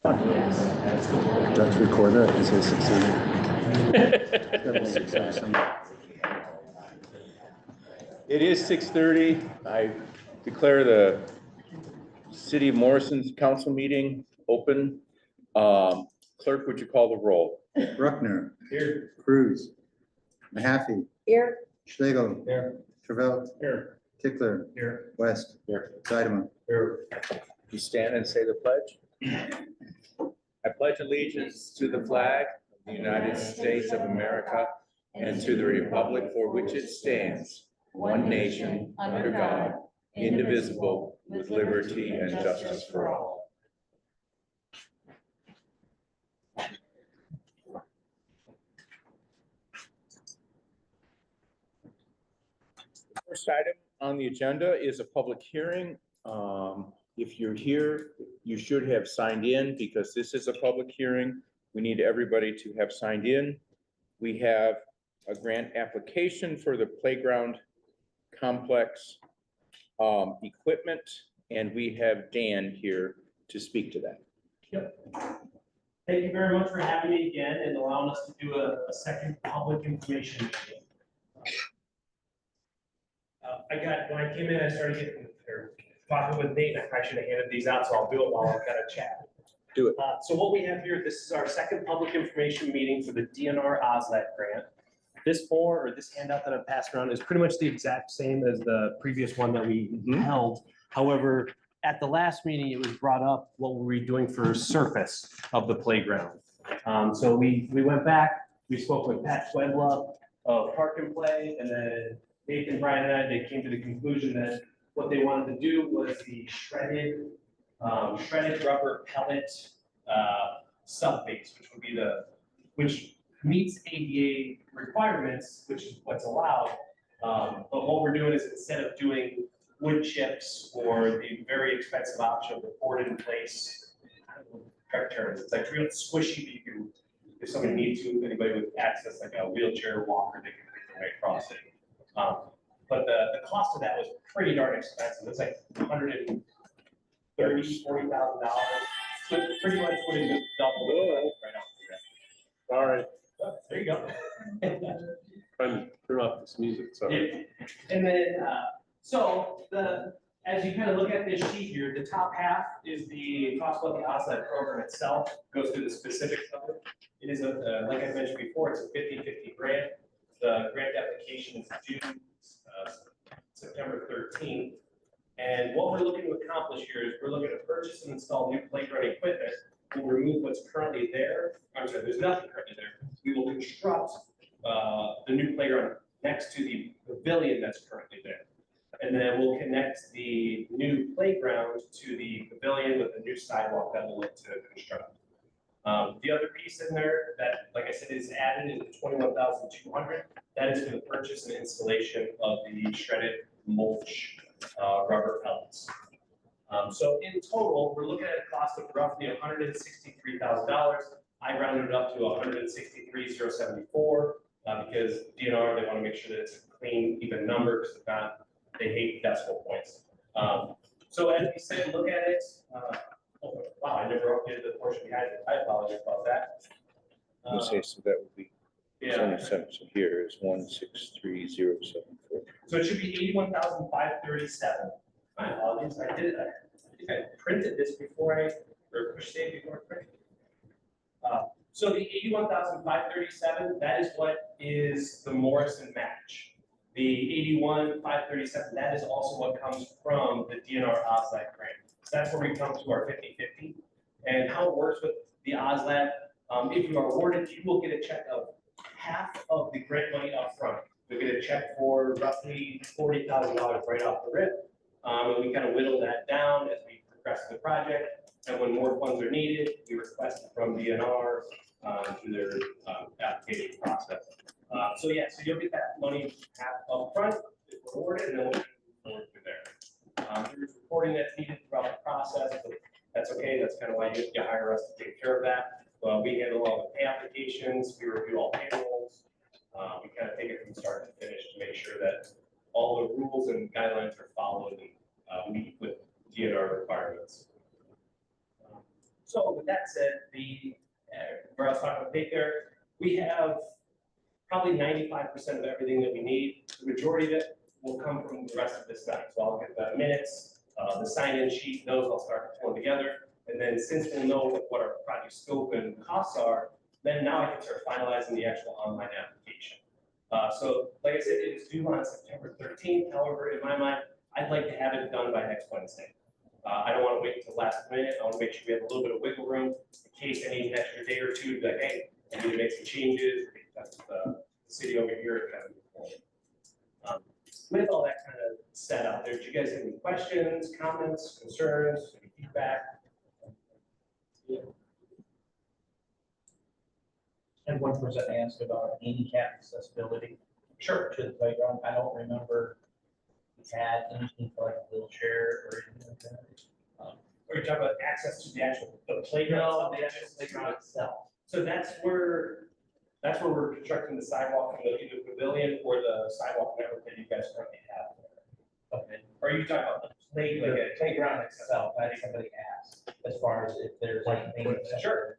Let's record that and say 6:30. It is 6:30. I declare the City of Morrison's council meeting open. Clerk, would you call the roll? Bruckner. Here. Cruz. Mahaffey. Here. Schlegel. Here. Travell. Here. Tickler. Here. West. Here. Zeidemann. Here. You stand and say the pledge. I pledge allegiance to the flag of the United States of America and to the republic for which it stands, one nation, under God, indivisible, with liberty and justice for all. The first item on the agenda is a public hearing. If you're here, you should have signed in because this is a public hearing. We need everybody to have signed in. We have a grant application for the playground complex equipment, and we have Dan here to speak to that. Yep. Thank you very much for having me again and allowing us to do a second public information meeting. When I came in, I started talking with Nate, and I probably should have handed these out, so I'll do it while I'm kind of chatting. Do it. So what we have here, this is our second public information meeting for the DNR OSLAT grant. This this handout that I've passed around is pretty much the exact same as the previous one that we held. However, at the last meeting, it was brought up, what were we doing for surface of the playground? So we went back, we spoke with Pat Swedla of Park and Play, and then Nathan, Brian, and they came to the conclusion that what they wanted to do was the shredded rubber pellet sub base, which would be which meets ADA requirements, which is what's allowed. But what we're doing is instead of doing wood chips or the very expensive option of the board in place, I don't know the correct terms, it's like real squishy, but you can, if somebody needs to, anybody with access like a wheelchair walker, they can make their way across it. But the cost of that was pretty darn expensive. It's like $130,000, $40,000. So pretty much would have just doubled right off the bat. All right, There you go. trying to turn off this music, so. Yeah. And then, as you kind of look at this sheet here, the top half is talks about the OSLAT program itself, goes through the specifics of it. It is like I mentioned before, it's a 50-50 grant. The grant application is due September 13th. And what we're looking to accomplish here is we're looking to purchase and install new playground equipment. We'll remove what's currently there. I'm sorry, there's nothing currently there. We will construct the new playground next to the pavilion that's currently there. And then we'll connect the new playground to the pavilion with a new sidewalk that we'll look to construct. The other piece in there that, like I said, is added is the $21,200. That is for the purchase and installation of the shredded mulch rubber pellets. So in total, we're looking at a cost of roughly $163,000. I rounded it up to $163,074 because DNR, they want to make sure that it's a clean, even number, because if not, they hate decimal points. So as we said, look at it. Oh, wow, I never updated the portion behind it. I apologize about that. Okay, so that would be Yeah, 27. So here is 163,074. so it should be 81,537. My apologies, I did, I think I printed this before or pushed save before I printed. So the 81,537, that is what is the Morrison match. The 81,537, that is also what comes from the DNR OSLAT grant. So that's where we come to our 50-50. And how it works with the OSLAT, if you are awarded, you will get a check of half of the grant money up front. You'll get a check for roughly $40,000 right off the rip. And we kind of whittle that down as we progress the project. And when more funds are needed, we request it from DNR through their application process. So you'll get that money half up front if we're awarded, and then we'll move forward through there. There's reporting that's needed throughout the process, but that's okay. That's kind of why you hire us to take care of that. We handle all the pay applications, we review all payrolls. We kind of take it from start to finish to make sure that all the rules and guidelines are followed and meet with DNR requirements. So with that that said, where I was talking about daycare, we have probably 95% of everything that we need. The majority of it will come from the rest of this night. So I'll get the minutes, the sign-in sheet, those I'll start pulling together. And then since we'll know what our project scope and costs are, then now I can start finalizing the actual online application. So like I said, it is due on September 13th. However, in my mind, I'd like to have it done by next Wednesday. I don't want to wait until last minute. I want to make sure we have a little bit of wiggle room in case I need an extra day or two to be like, hey, I need to make some changes. That's the city over here. With all that kind of set out there, do you guys have any questions, comments, concerns, any feedback? And one person asked about handicap accessibility Sure. to the playground. I don't remember we had anything for like a wheelchair or anything like that. Are you talking about access to the actual, the playground? The actual playground itself. So that's where we're constructing the sidewalk in the pavilion or the sidewalk network that you guys currently have. Okay. Or are you talking about the The playground itself, I had somebody ask, as far as if there's anything. Sure.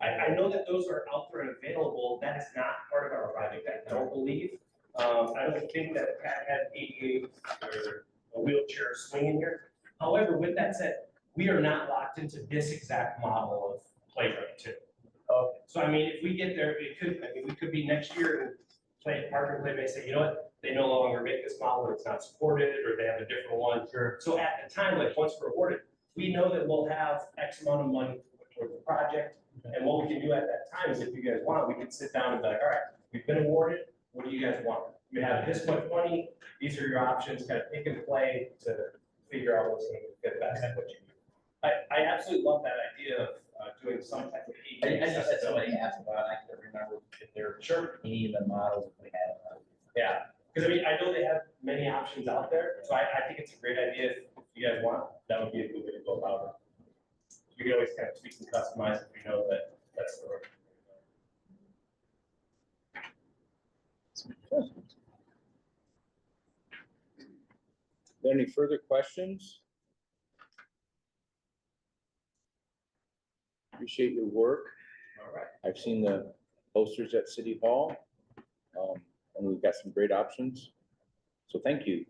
I know that those are out there and available. That is not part of our project, I don't believe. I don't think that Pat had ADA or a wheelchair swing in here. However, with that said, we are not locked into this exact model of playground too. Okay. So I mean, if we get there, we could be next year and Parker Play may say, you know what, they no longer make this model, or it's not supported, or they have a different one. Sure. So at the time, like once we're awarded, we know that we'll have X amount of money toward the project. And what we can do at that time is if you guys want, we can sit down and be like, all right, we've been awarded, what do you guys want? You have this much money, these are your options, kind of pick and play to figure out what's going to fit best at what you need. I absolutely love that idea of doing some type of. I just had somebody ask about, I couldn't remember if there Sure. any of the models we had. Yeah, because I mean, I know they have many options out there, so I think it's a great idea if you guys want, that would be a good way to go about it. You can always kind of tweak and customize if we know that that's the road. Any further questions? Appreciate your work. All right. I've seen the posters at City Hall. And we've got some great options. So thank you.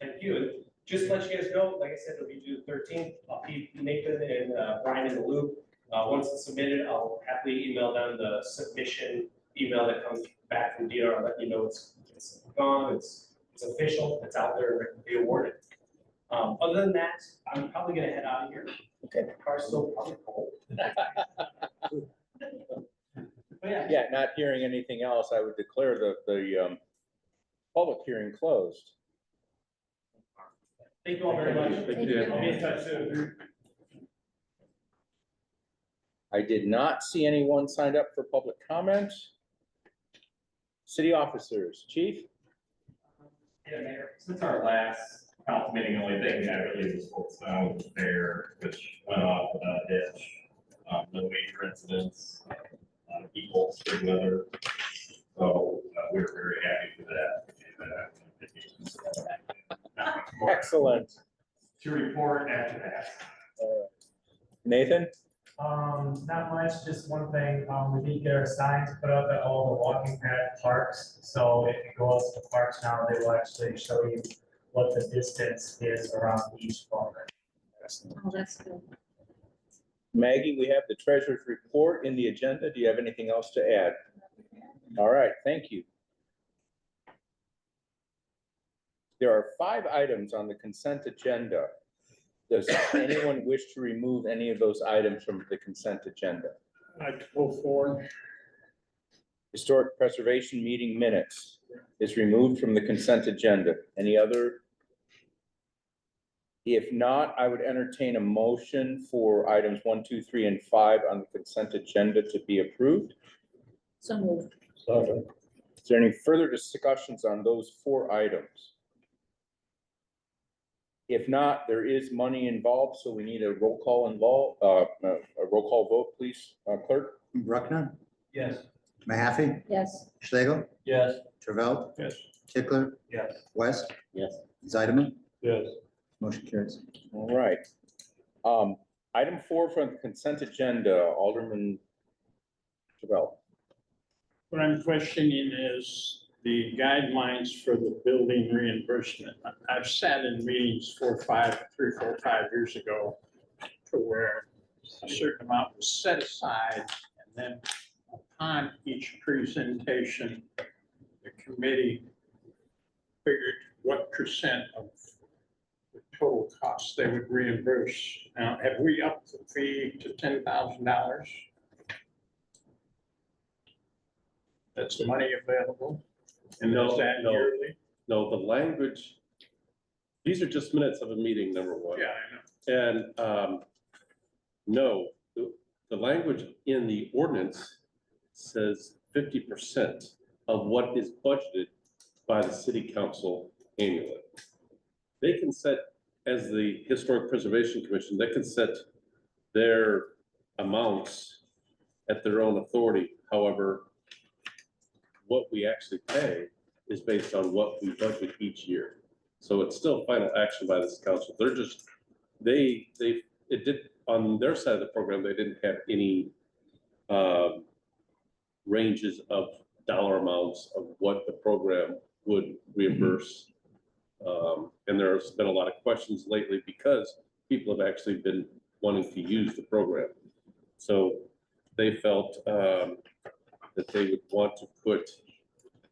Thank you. And just to let you guys know, like I said, it'll be due the 13th. I'll keep Nathan and Brian in the loop. Once it's submitted, I'll happily email them the submission email that comes back from DR. I'll let you know it's gone, it's official, it's out there, and it can be awarded. Other than that, I'm probably gonna head out of here. Okay. The car's still probably cold. But yeah, Yeah, not hearing anything else, I would declare the public hearing closed. thank you all very much. Thank you. I'll be in touch soon. I did not see anyone signed up for public comment. City officers, chief? Yeah, Mayor, since our last council meeting, the only thing that really was focused on was the fair, which went off without a hitch. No major incidents, people, good weather. So we were very happy for that. Not much more Excellent. to report after that. Nathan? Not much, just one thing, we did get our signs put up at all the walking pad parks, so if you go out to the parks now, they will actually show you what the distance is around each park. Oh, that's good. Maggie, we have the treasurer's report in the agenda. Do you have anything else to add? All right, thank you. There are 5 items on the consent agenda. Does anyone wish to remove any of those items from the consent agenda? I'd go for. Historic preservation meeting minutes is removed from the consent agenda. Any other? If not, I would entertain a motion for items 1, 2, 3, and 5 on the consent agenda to be approved. So moved. Is there any further discussions on those 4 items? If not, there is money involved, so we need a roll call a roll call vote, please, clerk. Bruckner, Yes. Mahaffey, Yes. Schlegel, Yes. Travell, Yes. Tickler, Yes. West, Yes. Zeideman, Yes. motion carries. All right. Item 4 from the consent agenda, Alderman Chabelle. What I'm questioning is the guidelines for the building reimbursement. I've sat in meetings 3, 4, 5 years ago to where a certain amount was set aside, and then upon each presentation, the committee figured what percent of the total costs they would reimburse. Now, have we upped the fee to $10,000? That's the money available? And No, is that no. yearly? No, the language, these are just minutes of a meeting, number one. Yeah, I know. And no, the language in the ordinance says 50% of what is budgeted by the city council annually. They can set, as the Historic Preservation Commission, they can set their amounts at their own authority. However, what we actually pay is based on what we budget each year. So it's still final action by this council. They're just, it did, on their side of the program, they didn't have any ranges of dollar amounts of what the program would reimburse. And there's been a lot of questions lately because people have actually been wanting to use the program. So they felt that they would want to put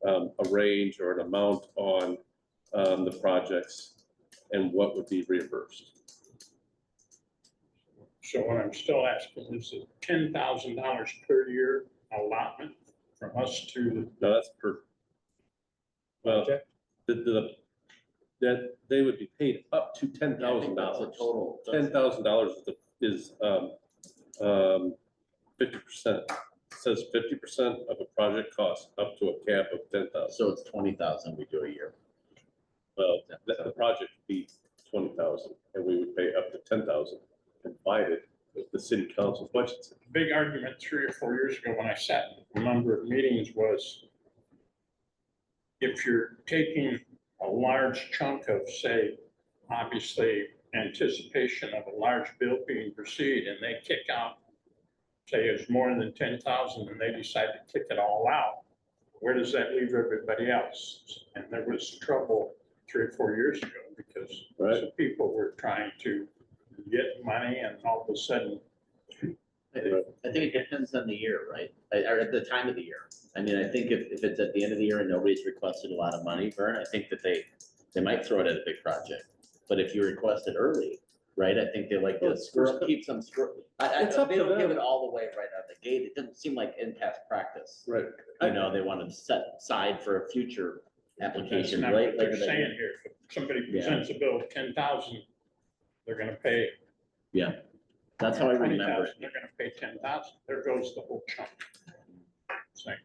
a range or an amount on the projects and what would be reimbursed. So what I'm still asking is a $10,000 per year allotment from us to Now that's per, well, that they would be paid up to $10,000. Total. $10,000 is 50%. Says 50% of a project cost up to a cap of 10,000. So it's 20,000 we do a year. Well, the project would be 20,000 and we would pay up to 10,000 provided with the city council budgets. big argument 3 or 4 years ago when I sat in a number of meetings was if you're taking a large chunk of, say, obviously anticipation of a large bill being proceed and they kick out, say it's more than 10,000 and they decide to kick it all out, where does that leave everybody else? And there was trouble 3 or 4 years ago because some people were trying to get money and all of a sudden. I think it depends on the year, right? Or at the time of the year. I mean, I think if it's at the end of the year and nobody's requested a lot of money, Vern, I think that they might throw it at a big project. But if you request it early, right, I think they like to keep some It's up they to don't give them. it all the way right out of the gate. It doesn't seem like in past practice. Right. You know, they want to set aside for a future That's application, not right? what they're saying here. If somebody presents a bill of 10,000, they're gonna pay. Yeah, that's how I remember 20,000, it. they're gonna pay 10,000. There goes the whole chunk. It's like,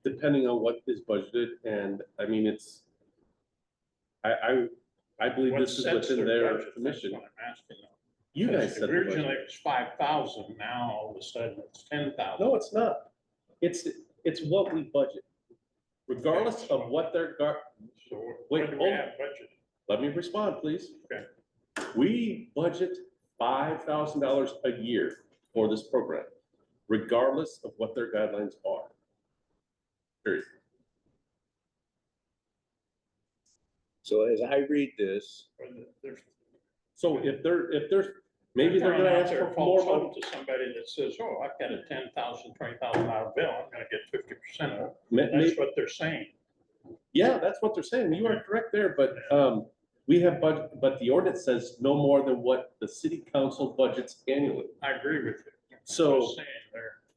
Depending on what is budgeted, and I mean, it's, I believe what this is sets within their their budget? That's commission. what I'm asking them. You guys said the Originally budget. it was 5,000, now all of a sudden it's 10,000. No, it's not. It's what we budget. Regardless of what their, So Wait, what do we hold on. have budget? let me respond, please. Okay. We budget $5,000 a year for this program, regardless of what their guidelines are. Period. So as I read this, There's So if there's, maybe they're throwing gonna out ask their for more false money. hope to somebody that says, oh, I've got a $10,000, $20,000 bill, I'm gonna get 50% of it. That's what they're saying. Yeah, that's what they're saying. You are correct there, but we have budget, but the ordinance says no more than what the city council budgets annually. I agree with you. So- Just saying,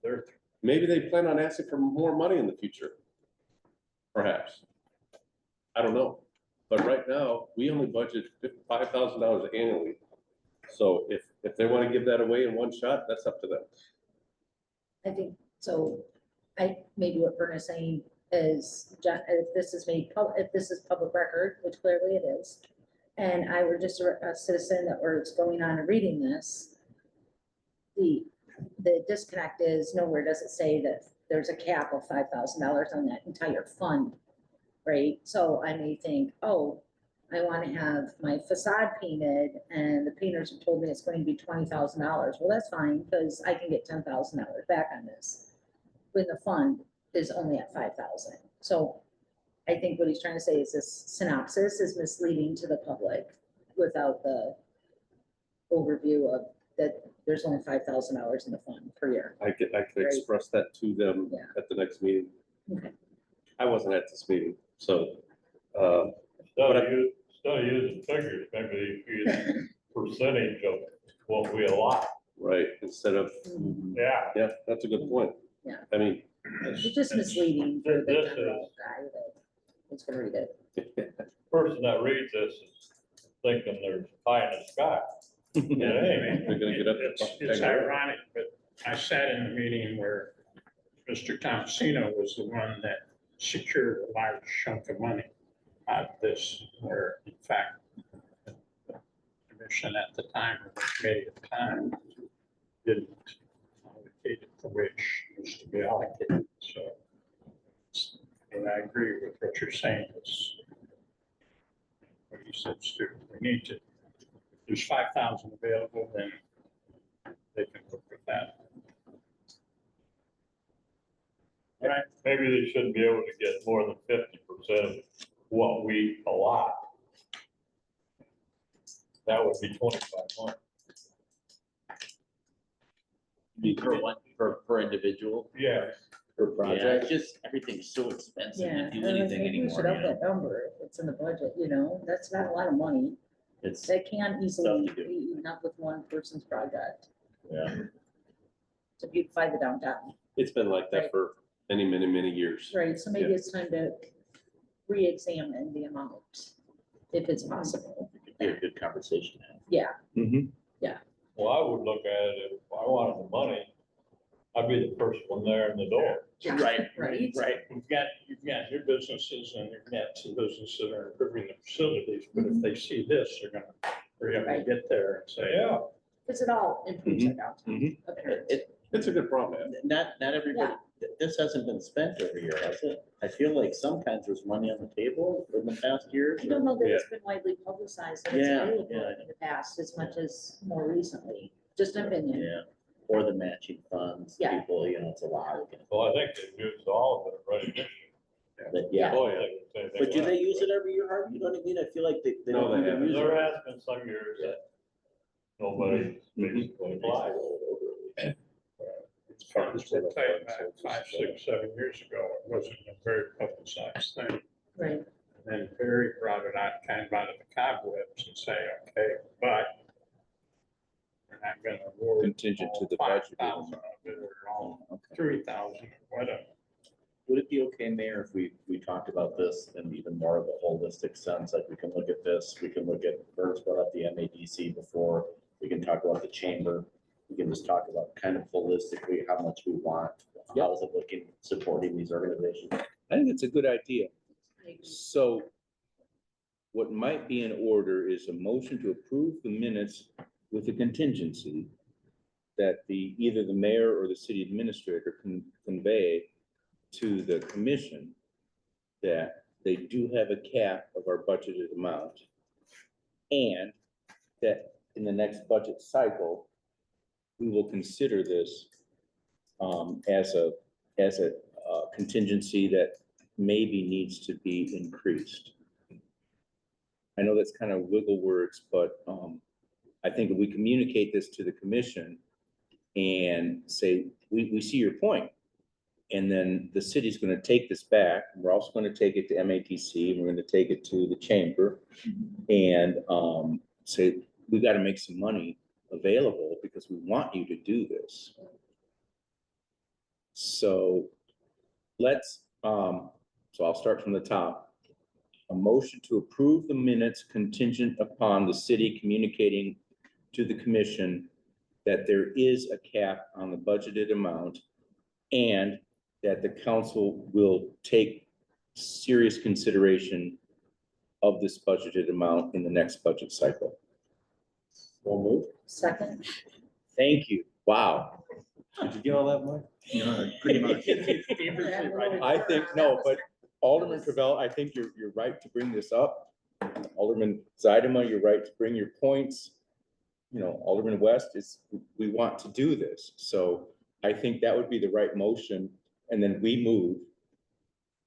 they're Maybe they plan on asking for more money in the future. Perhaps. I don't know. But right now, we only budget $5,000 annually. So if they want to give that away in one shot, that's up to them. I think, so maybe what Vern is saying is, if this is if this is public record, which clearly it is, and I were just a citizen that was going on and reading this, the disconnect is nowhere does it say that there's a cap of $5,000 on that entire fund, right? So I may think, oh, I want to have my facade painted and the painters have told me it's going to be $20,000. Well, that's fine because I can get $10,000 back on this. When the fund is only at 5,000. So I think what he's trying to say is this synopsis is misleading to the public without the overview of that there's only $5,000 in the fund per year. I could Right. express that to them Yeah. at the next meeting. Okay. I wasn't at this meeting, so, Instead of using figures, maybe use percentage of what we allot. right, instead of, Yeah. yeah, that's a good point. Yeah. I mean, It's just misleading for the This general guy that is gonna read it. Person that reads this is thinking there's pie in the sky. they're Hey, gonna get up. It's ironic, but I sat in the meeting where Mr. Thomasino was the one that secured a large chunk of money out of this, where in fact, the commission at the time, or the committee at the time, didn't allocate it the way it used to be allocated, so. And I agree with what you're saying, it's what you said, Stu, we need to, if there's 5,000 available, then they can work with that. Right, maybe they shouldn't be able to get more than 50% of what we allot. That would be 2,500. Per one, per individual, Yeah. Per yeah, project. it's just, everything's so expensive Yeah. to do and anything maybe we anymore, should you up know? that number if it's in the budget, that's not a lot of money. It's, That can easily Tough to do. be eaten up with one person's project yeah, to beautify the downtown. It's been like that Right. for many, many, many years. Right, so maybe Yeah. it's time to re-examine the amount, if it's possible. it could be a good conversation. to have. Yeah, Mhm. Well, I would look at it, if I wanted the money, I'd be the first one there in the door. Right, right. Right, you've got your businesses and you've got some businesses that are improving the facilities, but if they see this, they're gonna hurry up and get there and say, Yeah. Because it all improves our downtown Mhm. appearance. It's a good problem, man. Not everybody, this hasn't been spent every year, has it? I feel like sometimes there's money on the table in the past years. I don't know that it's been widely publicized that it's Yeah, available yeah. in the past as much as more recently, just an opinion. Yeah, or the matching funds, Yeah. people, it's a lot. Well, I think they've used all of it already this year. But yeah, Oh, yeah. but do they use it every year, Harvey? You know what I mean? I feel like they No, don't they even haven't. use There it. has been some years that nobody basically applied. it's fun. I'll tell you back 5, 6, 7 years ago, it wasn't a very publicized thing. Right, And then Barry brought it out, kind of out of the cobwebs and say, okay, but we're not gonna award Contingent to all the budget. 5,000 of it, or all Okay. 3,000, or whatever. Would it be okay, Mayor, if we talked about this in even more of a holistic sense? Like we can look at this, we can look at, Bert's brought up the MADC before, we can talk about the chamber. We can just talk about kind of holistically how much we want, how is it looking, supporting these organizations? I think it's a good idea. I agree. So what might be in order is a motion to approve the minutes with a contingency that either the mayor or the city administrator can convey to the commission that they do have a cap of our budgeted amount, and that in the next budget cycle, we will consider this as a contingency that maybe needs to be increased. I know that's kind of wiggle words, but I think if we communicate this to the commission and say, we see your point. And then the city's gonna take this back, we're also gonna take it to MATC, and we're gonna take it to the chamber. And say, we gotta make some money available because we want you to do this. So so I'll start from the top. A motion to approve the minutes contingent upon the city communicating to the commission that there is a cap on the budgeted amount and that the council will take serious consideration of this budgeted amount in the next budget cycle. We'll move. Second, Thank you. Wow. Did you get all that, Mike? Yeah, pretty much. I think, no, but Alderman Cavell, I think you're right to bring this up. Alderman Zeidema, you're right to bring your points. You know, Alderman West is, we want to do this, so I think that would be the right motion, and then we move.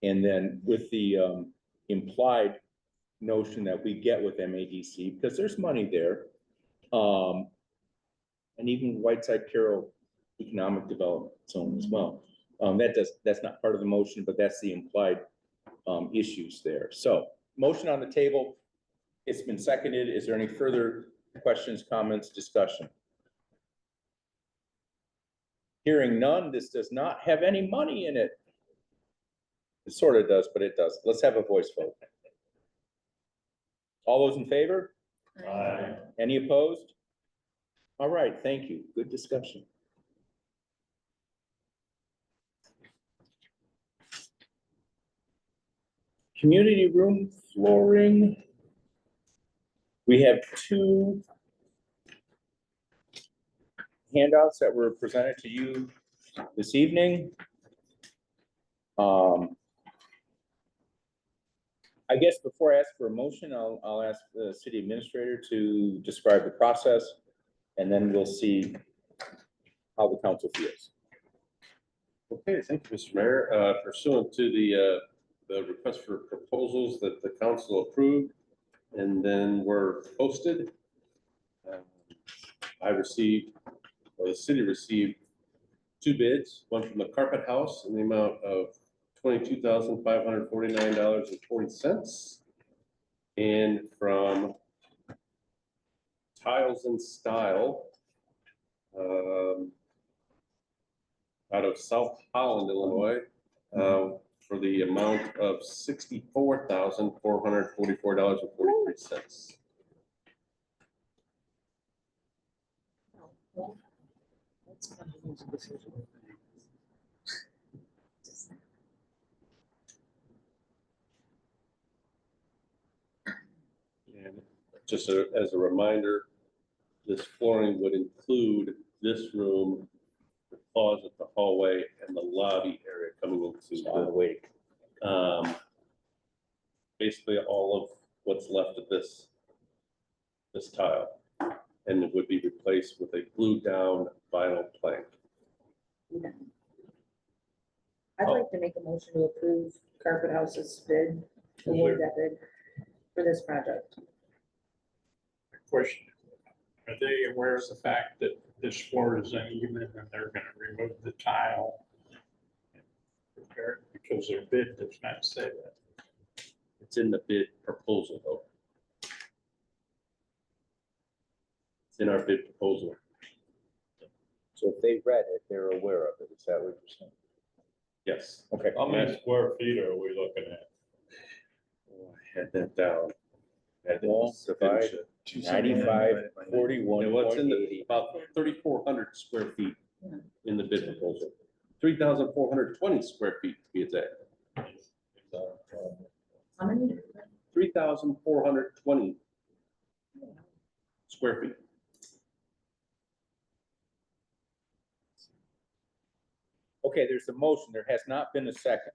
And then with the implied notion that we get with MADC, because there's money there. And even Whiteside Carroll Economic Development Zone as well. That's not part of the motion, but that's the implied issues there. So motion on the table, it's been seconded. Is there any further questions, comments, discussion? Hearing none, this does not have any money in it. It sort of does, but it does. Let's have a voice vote. All those in favor? Aye. Any opposed? All right, thank you. Good discussion. Community room flooring. We have two handouts that were presented to you this evening. I guess before I ask for a motion, I'll ask the city administrator to describe the process, and then we'll see how the council feels. Okay, thank you, Mr. Mayor. Pursuant to the request for proposals that the council approved and then were posted, I received, or the city received, two bids, one from the Carpet House in the amount of $22,549.40, and from Tiles and Style, out of South Holland, Illinois, for the amount of $64,444.43. And just as a reminder, this flooring would include this room, the closet, the hallway, and the lobby area coming into On the way. basically all of what's left of this tile. And it would be replaced with a glued down vinyl plank. I'd like to make a motion to approve Carpet House's bid, award that bid for this project. Question, are they aware of the fact that this floor is uneven and they're gonna remove the tile? Repair it? Because their bid does not say that. It's in the bid proposal though. It's in our bid proposal. So if they read it, they're aware of it. Is that what you're saying? Yes. Okay. How many square feet are we looking at? Oh, I had that down. Had to Well, finish it. 9541. And what's in the, about 3,400 square feet in the bid proposal. 3,420 square feet to be exact. How many? 3,420 square feet. Okay, there's a motion. There has not been a second.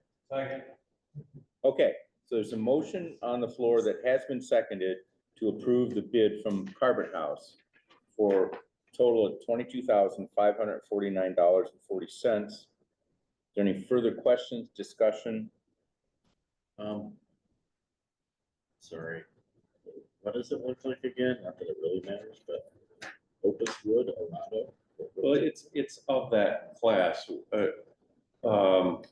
Okay, so there's a motion on the floor that has been seconded to approve the bid from Carpet House for a total of $22,549.40. Is there any further questions, discussion? Sorry. What does it look like again? Not that it really matters, but Opus Wood, Arado. Well, it's of that class. What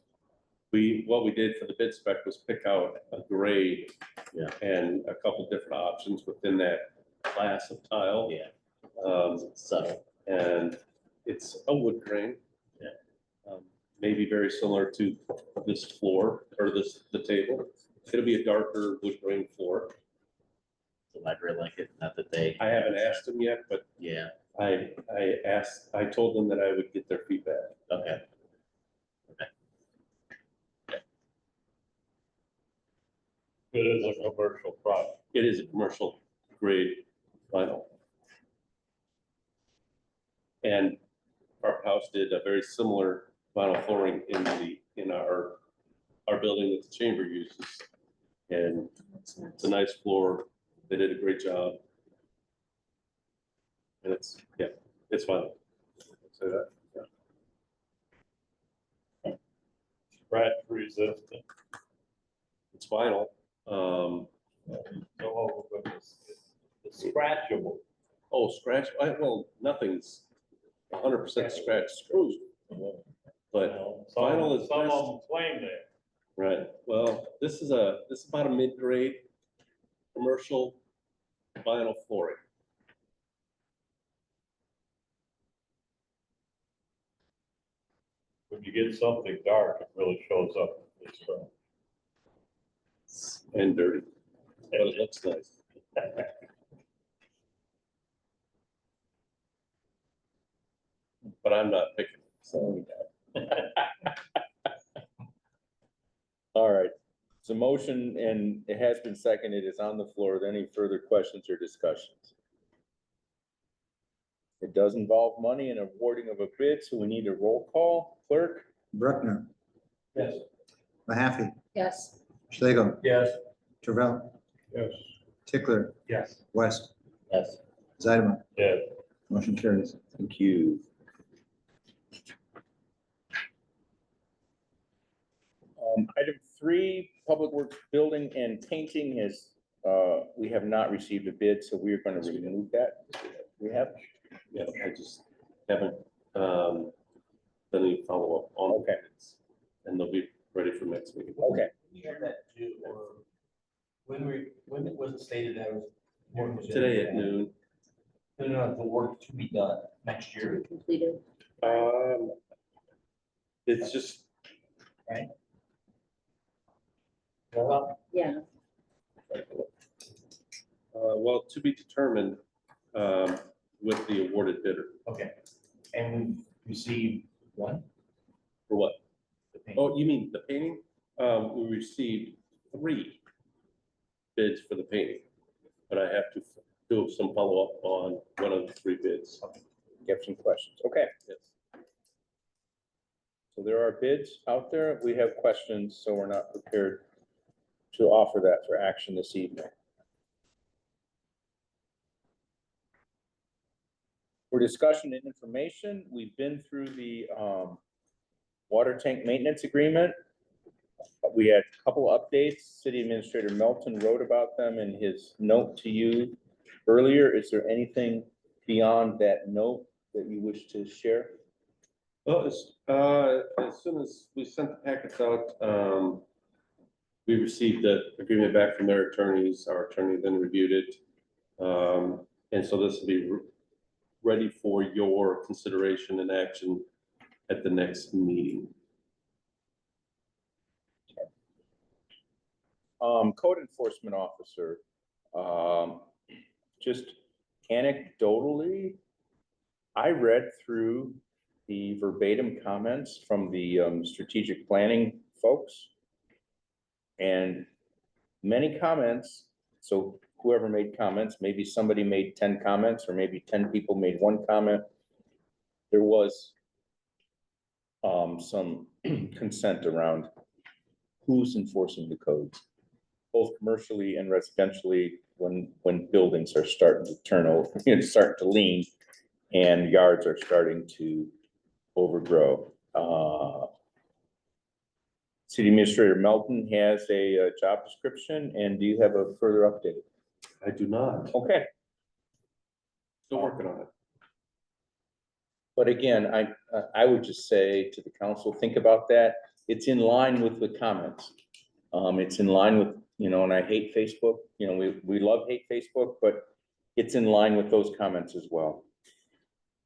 we did for the bid spec was pick out a grade. Yeah. And a couple different options within that class of tile. Yeah. So, and it's a wood grain. Yeah. Maybe very similar to this floor or the table. It'll be a darker wood grain floor. The library like it, not that they. I haven't asked them yet, but Yeah, I told them that I would get their feedback. okay. It is a commercial product. It is a commercial grade vinyl. And our house did a very similar vinyl flooring in our building that the chamber uses. And it's a nice floor. They did a great job. And it's, yeah, it's fun. Say that, yeah. Scratch resistant. It's vinyl. So, but it's scratchable. Oh, scratch, well, nothing's 100% scratch screws. But vinyl is Some best. of them claim that. Right, well, this is about a mid-grade commercial vinyl flooring. When you get something dark, it really shows up. It's, And dirty, but it looks nice. But I'm not picking, so. All right, it's a motion and it has been seconded, it's on the floor. Are there any further questions or discussions? It does involve money and awarding of a bid, so we need a roll call. Clerk? Bruckner, Yes. Mahaffey, Yes, Schlegel, Yes. Travell, yes. Tickler, Yes. West, Yes. Zeideman. Yeah. Motion carries. Thank you. Item 3, Public Works Building and Painting is, we have not received a bid, so we are going to remove that. We have, Yeah, I just haven't, done any follow-up on. Okay. it. And they'll be ready for next week. okay. We have that too, or when it was stated that was. work was Today at noon. No, the work to be done next year. completed. It's just, Yeah, well, to be determined, with the awarded bidder. Okay, and we received one. For what? The paint. Oh, you mean the painting? We received 3 bids for the painting, but I have to do some follow-up on one of the 3 bids. You have some questions, okay. Yes. So there are bids out there. We have questions, so we're not prepared to offer that for action this evening. For discussion and information, we've been through the water tank maintenance agreement. We had a couple updates. City Administrator Melton wrote about them in his note to you earlier. Is there anything beyond that note that you wish to share? Well, as soon as we sent the packets out, we received the agreement back from their attorneys. Our attorney then reviewed it. And so this will be ready for your consideration and action at the next meeting. Code enforcement officer, just anecdotally, I read through the verbatim comments from the strategic planning folks. And many comments, so whoever made comments, maybe somebody made 10 comments, or maybe 10 people made 1 comment. There was some consent around who's enforcing the codes, both commercially and residentially, when buildings are starting to turn over, start to lean, and yards are starting to overgrow. City Administrator Melton has a job description, and do you have a further update? I do not. Okay, Still working on it. but again, I would just say to the council, think about that. It's in line with the comments. It's in line with, and I hate Facebook, we hate Facebook, but it's in line with those comments as well.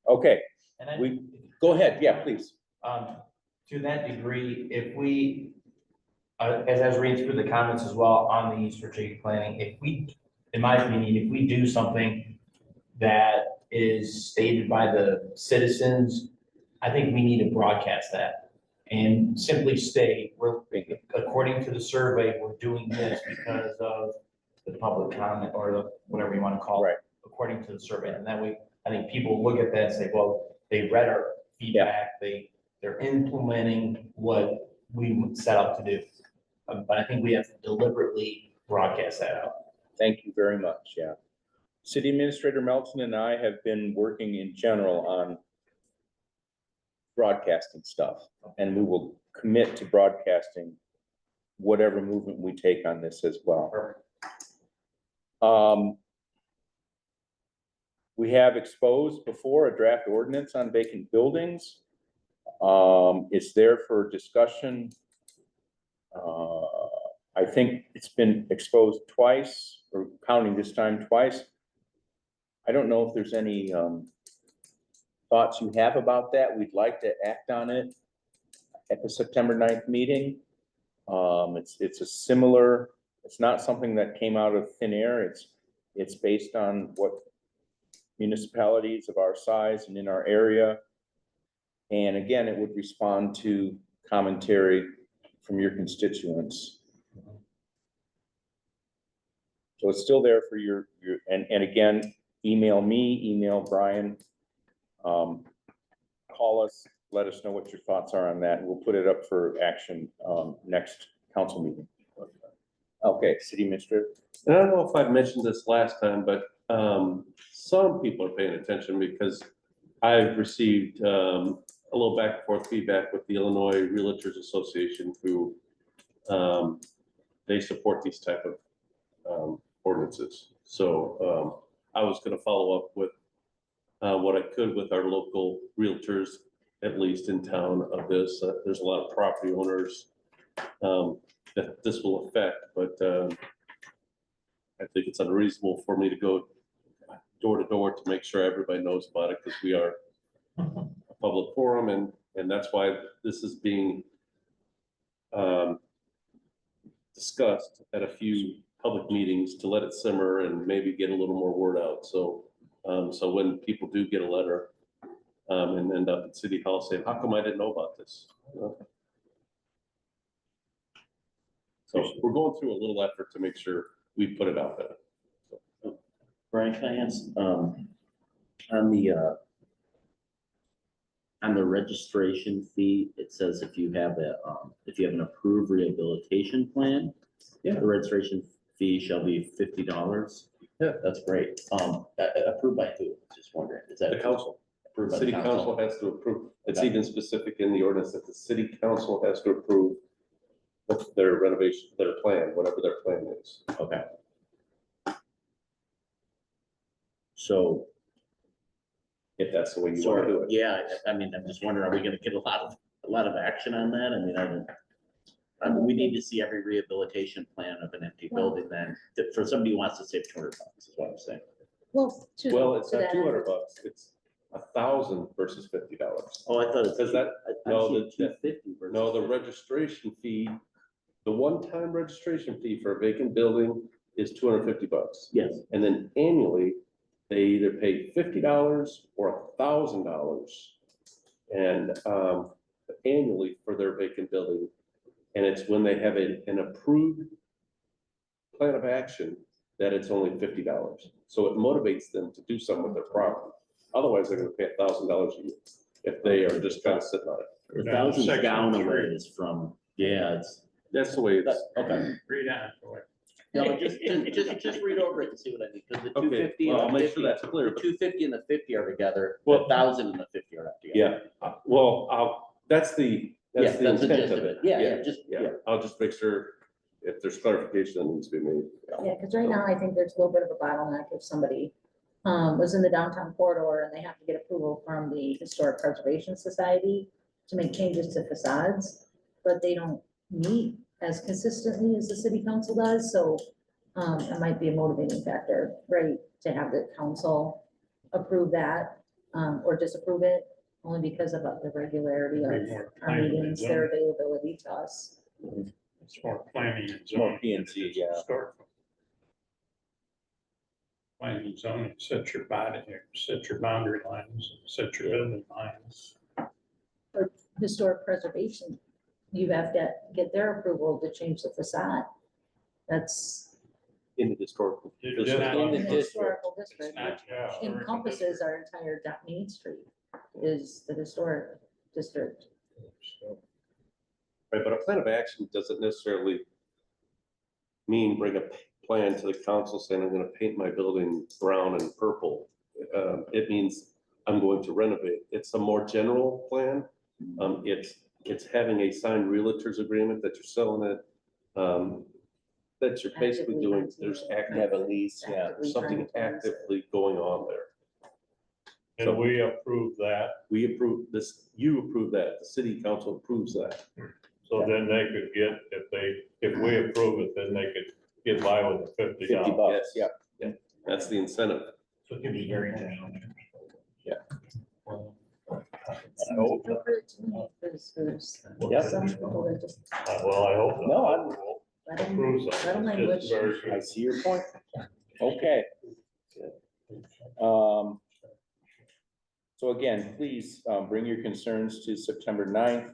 Okay, And I, go ahead, yeah, please. to that degree, if we, as I was reading through the comments as well on the strategic planning, if we, in my opinion, if we do something that is stated by the citizens, I think we need to broadcast that and simply state, we're, according to the survey, we're doing this because of the public comment or the, whatever you want to call it, Right. according to the survey. And that way, I think people look at that and say, well, they read our feedback, they're implementing what we set out to do. But I think we have to deliberately broadcast that out. Thank you very much, yeah. City Administrator Melton and I have been working in general on broadcasting stuff, and we will commit to broadcasting whatever movement we take on this as well. We have exposed before a draft ordinance on vacant buildings. It's there for discussion. I think it's been exposed twice, or counting this time twice. I don't know if there's any thoughts you have about that. We'd like to act on it at the September 9th meeting. It's a similar, it's not something that came out of thin air. It's based on what municipalities of our size and in our area. And again, it would respond to commentary from your constituents. So it's still there for and again, email me, email Brian. Call us, let us know what your thoughts are on that. We'll put it up for action next council meeting. Okay, City Administrator. And I don't know if I've mentioned this last time, but some people are paying attention because I've received a little back and forth feedback with the Illinois Realtors Association, who they support these type of ordinances. So I was going to follow up with what I could with our local realtors, at least in town, of this. There's a lot of property owners that this will affect, but I think it's unreasonable for me to go door to door to make sure everybody knows about it, because we are a public forum, and that's why this is being discussed at a few public meetings to let it simmer and maybe get a little more word out. So so when people do get a letter and end up at City Hall saying, how come I didn't know about this? So we're going through a little effort to make sure we put it out there. Brian, can I ask, on the registration fee, it says if you have an approved rehabilitation plan, Yeah. the registration fee shall be $50. Yeah. That's great. Approved by who? Just wondering, is that? The council. Approved by the City council has to approve. It's Okay. even specific in the ordinance that the city council has to approve what their renovation, their plan, whatever their plan is. Okay. So, If that's the way you want to do it. yeah, I mean, I'm just wondering, are we gonna get a lot of action on that? I mean, we need to see every rehabilitation plan of an empty building then, for somebody who wants to save $200, is what I'm saying. Well, Well, it's to not that $200, end, it's $1,000 versus $50. Oh, I thought it's. Does that- no, the- 250 versus. No, the registration fee, the one-time registration fee for a vacant building is $250. Yes, And then annually, they either pay $50 or $1,000. And annually for their vacant building. And it's when they have an approved plan of action that it's only $50. So it motivates them to do something with their property. Otherwise, they're gonna pay $1,000 a year if they are just kind of sitting on it. the Down thousands section down away three. is from, yeah, it's, That's the way it's. okay. Read on, boy. No, just read over it and see what I mean, because the Okay, 250 well, I'll and the make 50, sure that's clear. the 250 and the 50 are together, Well- 1,000 and the 50 are not together. Yeah, well, that's the Yeah, that's the intent gist of it. Yeah, just, Yeah, yeah. I'll just make sure if there's clarification that needs to be made. yeah, because right now I think there's a little bit of a bottleneck if somebody was in the downtown corridor and they have to get approval from the Historic Preservation Society to make changes to facades, but they don't meet as consistently as the city council does, so it might be a motivating factor, right, to have the council approve that or disapprove it, only because of the regularity Be of more our planning and meetings, their zoning. availability to us. It's more planning and More zoning. P&Z, than it is yeah. historical. Planning and zoning, set your body, set your boundary lines, set your building lines. Historic preservation, you have to get their approval to change the facade. That's In the historical. You district. did that in on the purpose. historical It's district, not which historical encompasses district. our entire Main Street is the historic district. So, Right, but a plan of action doesn't necessarily mean bring a plan to the council saying I'm gonna paint my building brown and purple. It means I'm going to renovate. It's a more general plan. It's having a signed realtor's agreement that you're selling it. That you're basically Actively doing, renting there's it. You have a lease, yeah. Actively something renting. actively going on there. And we approve that, We approve this, you approve that, the city council approves that. so then they could get, if we approve it, then they could get by with the $50. $50, yeah. That's the incentive. So it could be very general. I hope, Interpret it to me, because there's Yep. some people that just well, I hope. No, I'm- let them, Approve let them something. It's language. just very. I see your point. Okay. So again, please, bring your concerns to September 9th.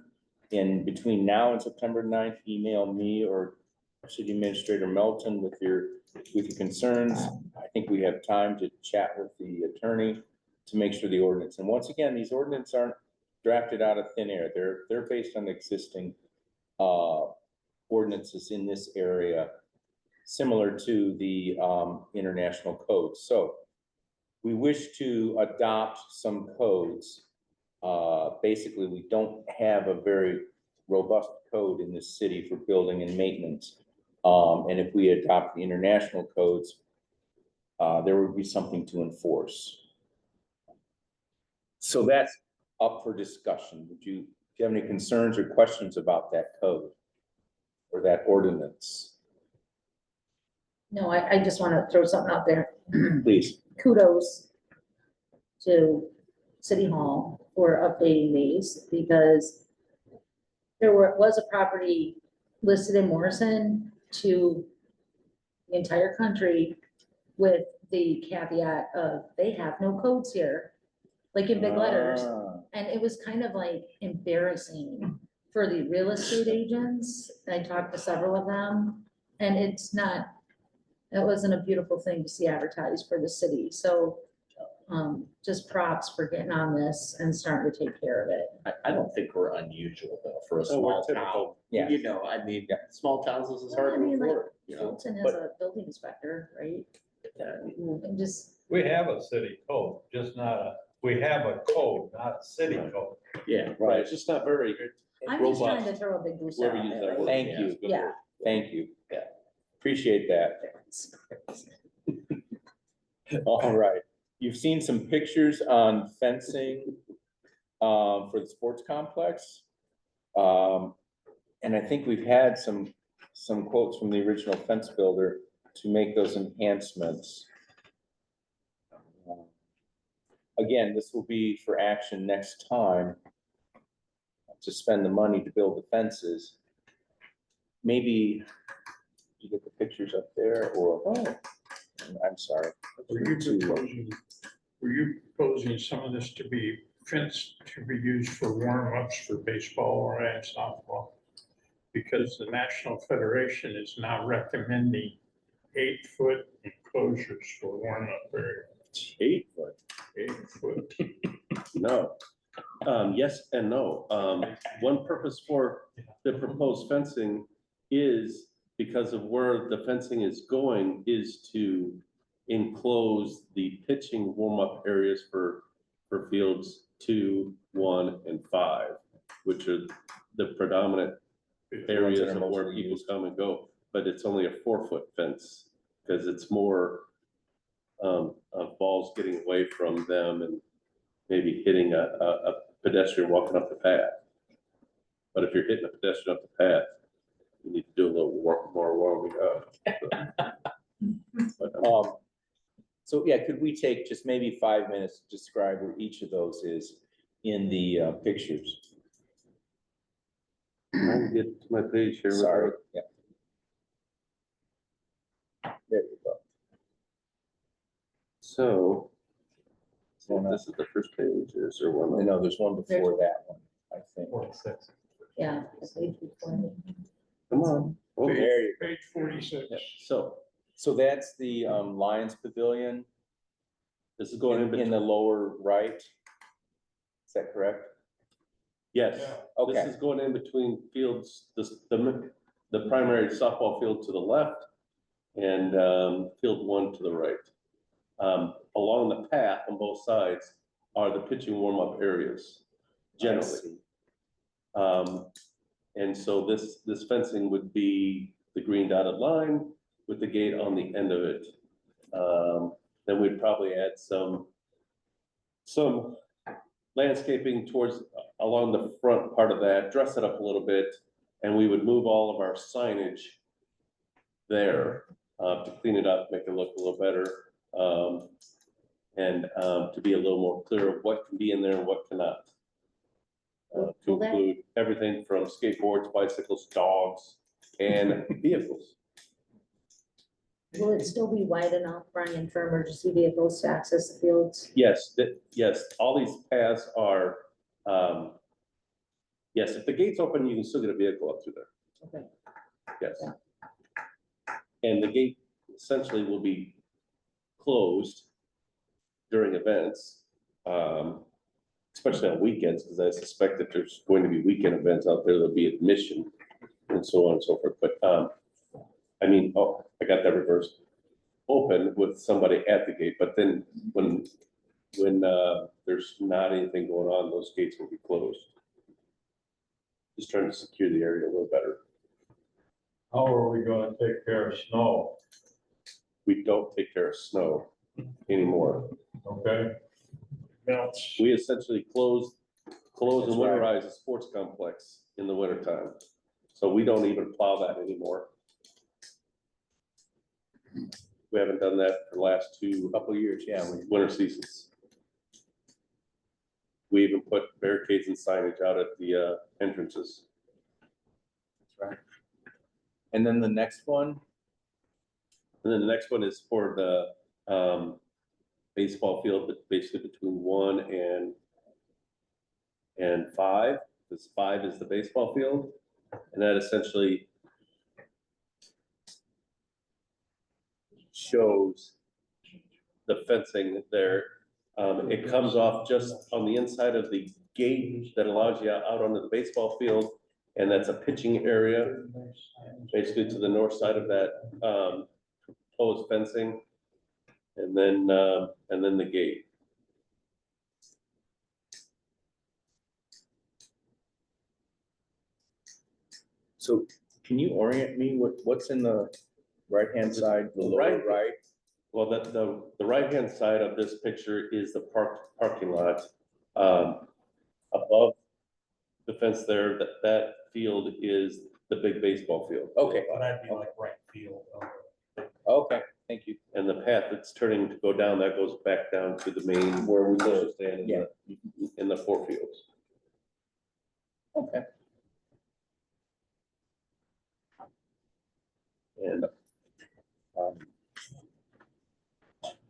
And between now and September 9th, email me or City Administrator Melton with your concerns. I think we have time to chat with the attorney to make sure the ordinance, and once again, these ordinances aren't drafted out of thin air. They're based on existing ordinances in this area, similar to the international codes. So we wish to adopt some codes. Basically, we don't have a very robust code in this city for building and maintenance. And if we adopt the international codes, there would be something to enforce. So that's up for discussion. Do you have any concerns or questions about that code or that ordinance? No, I just want to throw something out there. Please. Kudos to City Hall for updating these, because there was a property listed in Morrison to the entire country with the caveat of they have no codes here, like in big letters. And it was kind of like embarrassing for the real estate agents. I talked to several of them, and it wasn't a beautiful thing to see advertised for the city. So just props for getting on this and starting to take care of it. I don't think we're unusual though, for a No, we're small town. typical. Yeah. You know, I mean, small towns, this is hard I to mean, like, afford, you know? Fulton has a building inspector, right? And just, We have a city code, just not we have a code, not a city code. Yeah. Right, it's just not very I'm just trying to robust. throw a big boost Whoever out uses there. that word. Thank you. is a good Yeah. word. Thank you. Yeah. Appreciate that. All right. You've seen some pictures on fencing for the sports complex. And I think we've had some quotes from the original fence builder to make those enhancements. Again, this will be for action next time to spend the money to build the fences. Maybe you get the pictures up there, or, oh, I'm sorry. Were you proposing some of this to be fenced, to be used for warm-ups for baseball and softball? Because the National Federation is now recommending 8-foot enclosures for warm-up area. 8 foot. 8-foot. No. Yes and no. One purpose for the proposed fencing is because of where the fencing is going is to enclose the pitching warm-up areas for fields 2, 1, and 5, which are the predominant areas that are of where mostly people used. come and go. But it's only a 4-foot fence because it's more balls getting away from them and maybe hitting a pedestrian walking up the path. But if you're hitting a pedestrian up the path, you need to do a little more warming up. But, So yeah, could we take just maybe 5 minutes to describe where each of those is in the pictures? I can get to my page here. Sorry, yeah. There we go. So this is the first page, is there one? No, there's one before that one, I think. 46. Yeah. I think we planned it. Come on. Okay. There you Page 46. So So that's the Lions Pavilion this is going in in between. the lower right. Is that correct? Yes. Yeah. Okay. This is going in between fields, the primary softball field to the left and field 1 to the right. Along the path on both sides are the pitching warm-up areas, generally. And so this fencing would be the green dotted line with the gate on the end of it. Then we'd probably add some landscaping along the front part of that, dress it up a little bit, and we would move all of our signage there to clean it up, make it look a little better, and to be a little more clear of what can be in there and what cannot. To Will that- include everything from skateboards, bicycles, dogs, and vehicles. Will it still be wide enough, Brian, for emergency vehicles to access the fields? Yes, yes, all these paths are, yes, if the gate's open, you can still get a vehicle up through there. Okay. Yes. Yeah. And the gate essentially will be closed during events, especially on weekends, because I suspect that there's going to be weekend events out there, there'll be admission and so on and so forth. But, I mean, oh, I got that reversed. Open with somebody at the gate, but then when there's not anything going on, those gates will be closed. Just trying to secure the area a little better. How are we gonna take care of snow? We don't take care of snow anymore. Okay? Now, We essentially close and That's right. winterize a sports complex in the wintertime. So we don't even plow that anymore. We haven't done that for the last couple of years, yeah, winter seasons. We even put barricades and signage out at the entrances. That's right. And then the next one, And then the next one is for the baseball field, but basically between 1 and 5, because 5 is the baseball field. And that essentially shows the fencing there. It comes off just on the inside of the gate that allows you out onto the baseball field. And that's a pitching area, basically to the north side of that proposed fencing. And then the gate. so can you orient me what's in the right-hand side, the lower right? Well, the right-hand side of this picture is the parking lot. Above the fence there, that field is the big baseball field. Okay, But that'd be like right field. okay, thank you. And the path that's turning to go down, that goes back down to the main where we live, stand in the 4 fields. Okay. And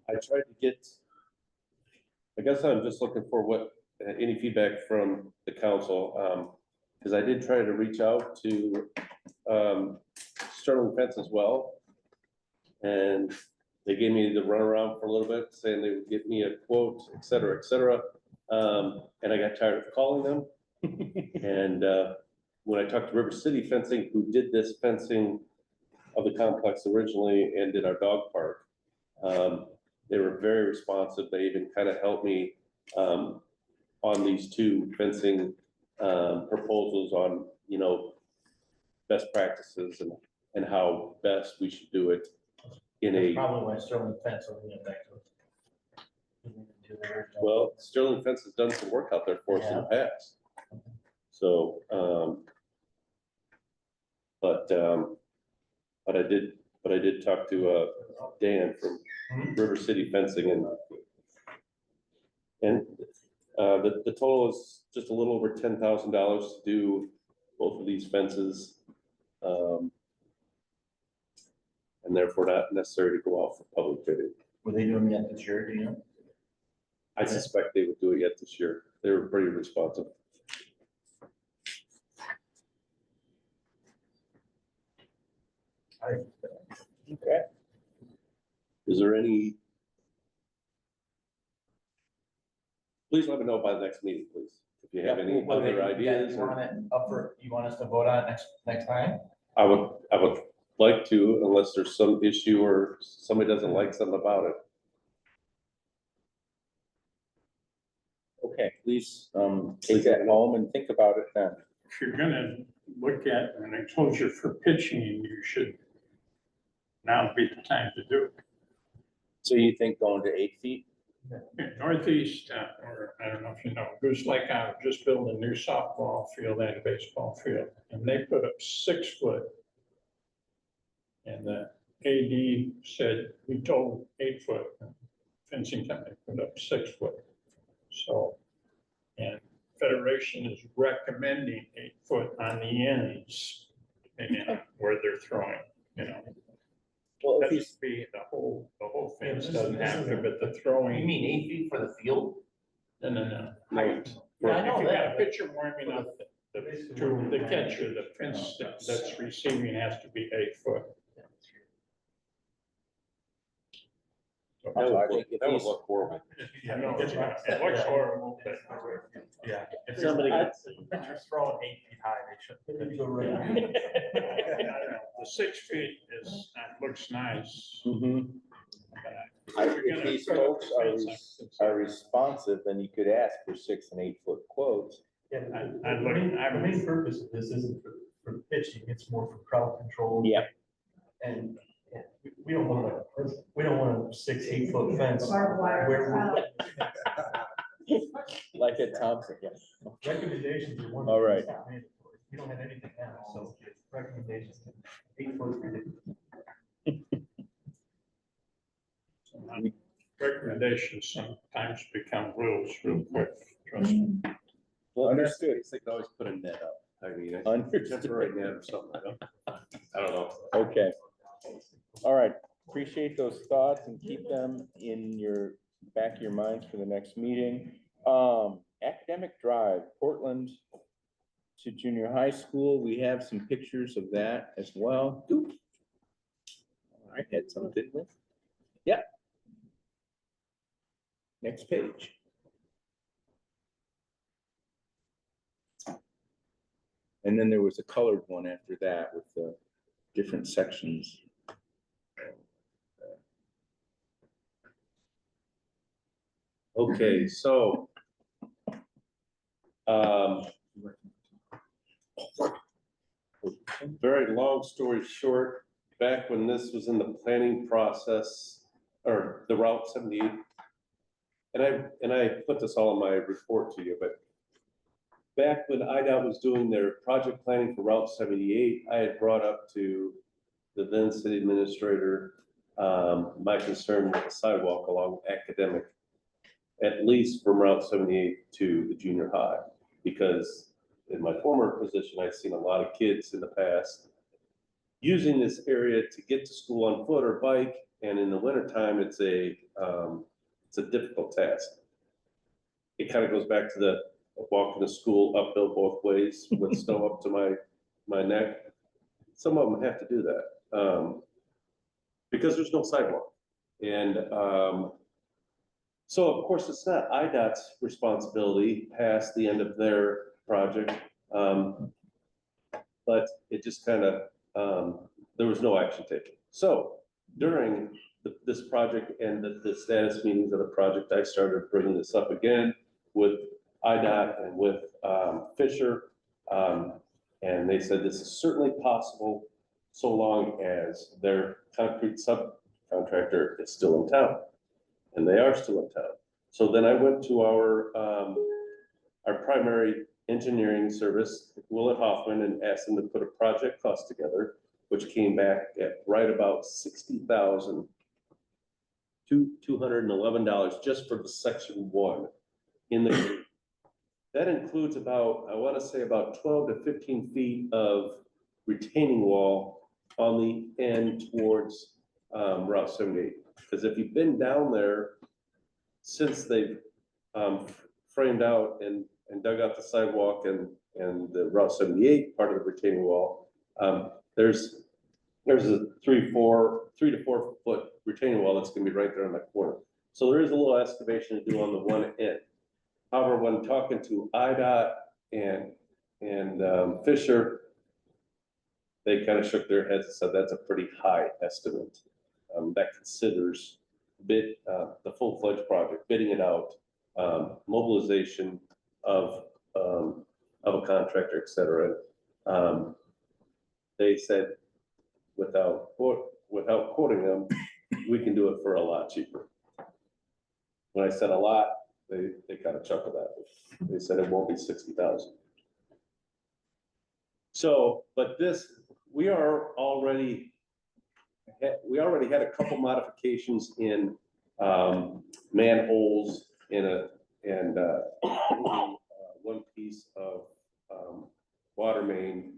I tried to get, I guess I'm just looking for any feedback from the council, because I did try to reach out to Sterling Fence as well. And they gave me the runaround for a little bit, saying they would give me a quote, et cetera, et cetera. And I got tired of calling them. And when I talked to River City Fencing, who did this fencing of the complex originally and did our dog park, they were very responsive. They even kind of helped me on these 2 fencing proposals on, best practices and how best we should do it in a, Probably why Sterling Fence will be back to. well, Sterling Fence has done some work out there for us in the past. So, but I did talk to Dan from River City Fencing, and the total is just a little over $10,000 to do both of these fences. And therefore not necessary to go out for public bidding. Were they doing that this year, do you know? I suspect they would do it yet this year. They were pretty responsive. Okay. Is there any? Please let me know by the next meeting, please. If you have any other ideas. You want it up for, you want us to vote on it next time? I would like to, unless there's some issue or somebody doesn't like something about it. Okay, please, take that home and think about it then. If you're gonna look at an enclosure for pitching, you should now be the time to do it. So you think going to 8 feet? Northeast, or I don't know if you know, Goose Lake, I just built a new softball field and baseball field, and they put up 6 foot. And the AD said, we told 8 foot, fencing company put up 6 foot. So, and Federation is recommending 8 foot on the ends, depending on where they're throwing, you know. Well, That used to be the whole fence doesn't have to, but the throwing. You mean 8 feet for the field? No. Height. Yeah, I know If you got that, a pitcher warming up, the catcher, the fence that's receiving has to be 8 foot. So I think if That would he's- look horrible. I know, it looks horrible, but. Yeah. If somebody gets, Pitcher's throwing 8 feet high, they should. The 6 feet is, looks nice. Mhm. but If you're gonna these put up folks the fence, I are consider- responsive, then you could ask for 6 and 8 foot quotes. Yeah, I'd look- the main purpose of this isn't for pitching, it's more for crowd control. Yeah. And we don't want a 6, 8 foot fence. Barbed wire where crowd. Like at Thompson, yeah. Recommendations are one. All right. it's not mandatory. We don't have anything now, so recommendations, 8 foot. Recommendations sometimes become rules real quick, trust me. Well, understood. They could always put a net up. I mean, Understood. temporary net or something. I don't know. Okay. All right, appreciate those thoughts and keep them in your, back of your minds for the next meeting. Academic Drive, Portland to junior high school, we have some pictures of that as well. I had some, didn't we? Yeah. Next page. And then there was a colored one after that with the different sections. Okay, so. Very long story short, back when this was in the planning process, or the Route 78. And I put this all in my report to you, but back when IDOT was doing their project planning for Route 78, I had brought up to the then city administrator, my concern with the sidewalk along Academic, at least from Route 78 to the junior high. Because in my former position, I've seen a lot of kids in the past using this area to get to school on foot or bike. And in the wintertime, it's a difficult task. It kind of goes back to the walking to school uphill both ways with snow up to my neck. Some of them have to do that because there's no sidewalk. And so of course, it's not IDOT's responsibility past the end of their project. But it just kind of, there was no action taken. So during this project and the status meetings of the project, I started bringing this up again with IDOT and with Fisher. And they said this is certainly possible so long as their concrete subcontractor is still in town. And they are still in town. So then I went to our primary engineering service, Willett Hoffman, and asked them to put a project cost together, which came back at right about $60,211 just for the section 1 in the. That includes about, I want to say about 12 to 15 feet of retaining wall on the end towards Route 78. Because if you've been down there since they've framed out and dug out the sidewalk and the Route 78 part of the retaining wall, there's a 3 to 4 foot retaining wall that's gonna be right there in the corner. So there is a little excavation to do on the one end. However, when talking to IDOT and Fisher, they kind of shook their heads and said, that's a pretty high estimate. That considers the full-fledged project, bidding it out, mobilization of a contractor, et cetera. They said, without quoting them, we can do it for a lot cheaper. When I said a lot, they kind of chuckled at me. They said it won't be 60,000. So, but this, we already had a couple modifications in manholes and one piece of water main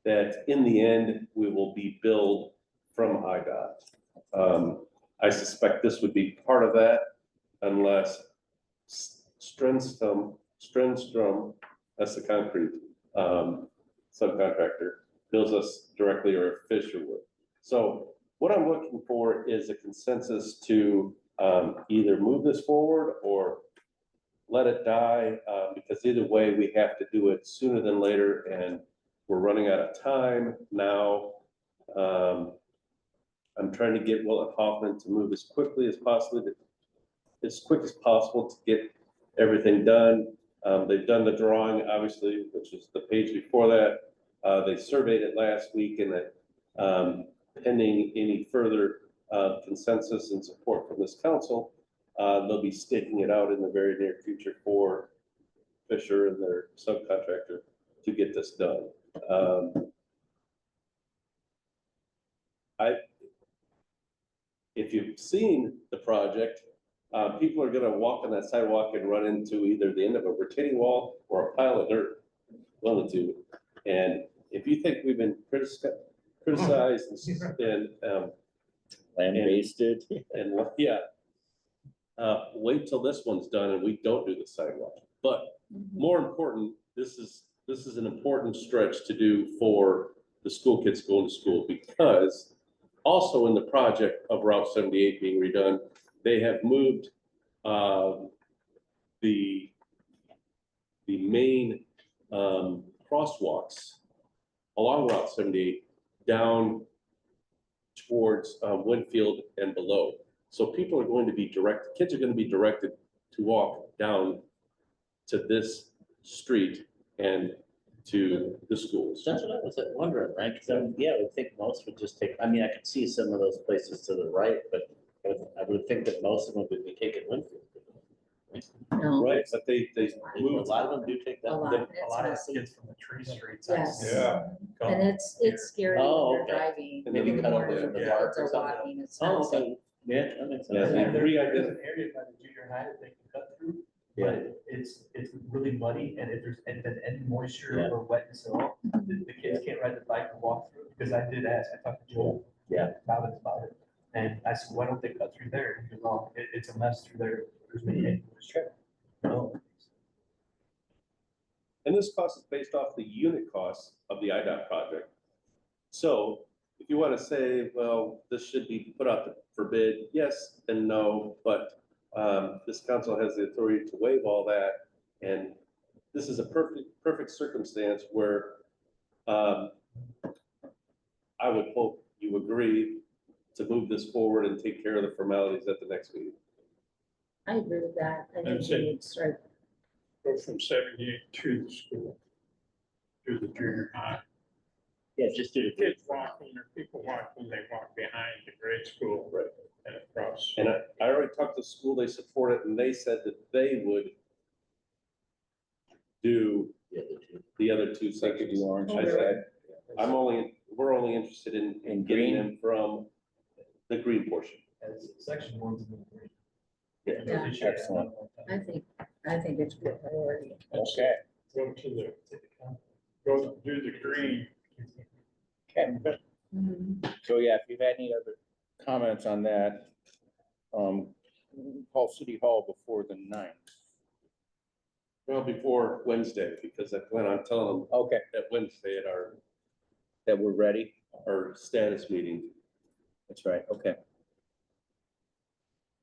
that in the end, we will be billed from IDOT. I suspect this would be part of that unless Strenstrom, that's the concrete subcontractor, bills us directly or Fisher would. So what I'm looking for is a consensus to either move this forward or let it die, because either way, we have to do it sooner than later, and we're running out of time now. I'm trying to get Willett Hoffman to move as quickly as possible, as quick as possible to get everything done. They've done the drawing, obviously, which is the page before that. They surveyed it last week, and that pending any further consensus and support from this council, they'll be staking it out in the very near future for Fisher and their subcontractor to get this done. If you've seen the project, people are gonna walk on that sidewalk and run into either the end of a retaining wall or a pile of dirt, one of the two. And if you think we've been criticized and Land-based. and yeah, wait till this one's done and we don't do the sidewalk. But more important, this is an important stretch to do for the school kids going to school, because also in the project of Route 78 being redone, they have moved the main crosswalks along Route 78 down towards Winfield and below. So people are going to be kids are going to be directed to walk down to this street and to the schools. That's what I was wondering, right? Because yeah, I would think most would just take, I mean, I could see some of those places to the right, but I would think that most of them would be taking Winfield. No. Right, but they A moved. lot of them do take that. A lot. one. A lot of kids from the tree streets. Yes. Yeah. And it's scary Oh, when okay. they're driving. And in then the cut morning, over the the kids park or are something. walking, it's Oh, not safe. okay. Yeah, that makes Yeah, sense. they There's an re-identified. area by the junior high that they can cut through, Yeah. but it's really muddy, and if there's any moisture Yeah. or wetness at all, the kids can't ride the bike and walk through, because I did ask, I talked to Joel. Yeah. About it, and I said, why don't they cut through there? He goes, oh, it's a mess through there, there's many. No. And this cost is based off the unit costs of the IDOT project. So if you want to say, well, this should be put out for bid, yes and no, but this council has the authority to waive all that. And this is a perfect circumstance where I would hope you agree to move this forward and take care of the formalities at the next meeting. I agree with that. I think That's we it. need to start. Go from 78 to the school, to the junior high. Yeah, just do the Kids walking, or people walking, they walk behind the grade school. Right. And across. And I already talked to the school, they support it, and they said that they would do the other two sections. I said, we're only interested in getting them from the green portion. As section one's in the green. Yeah. Excellent. I think it's a good priority. Okay. Go to the, go do the green. Okay. So yeah, if you've had any other comments on that, call City Hall before the 9th. Well, before Wednesday, because I plan on telling them Okay, at Wednesday at that we're ready. our status meeting. That's right, okay.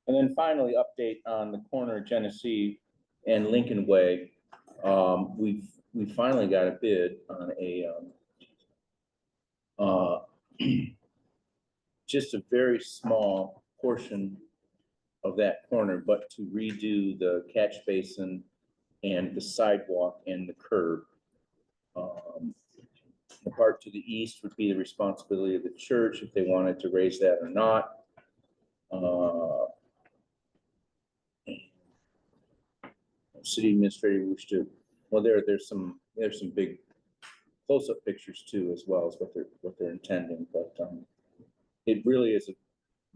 And then finally, update on the corner of Genesee and Lincoln Way. We finally got a bid on uh, just a very small portion of that corner, but to redo the catch basin and the sidewalk and the curb. The part to the east would be the responsibility of the church if they wanted to raise that or not. City administrator wish to, well, there's some big close-up pictures too, as well as what they're intending, but it really is a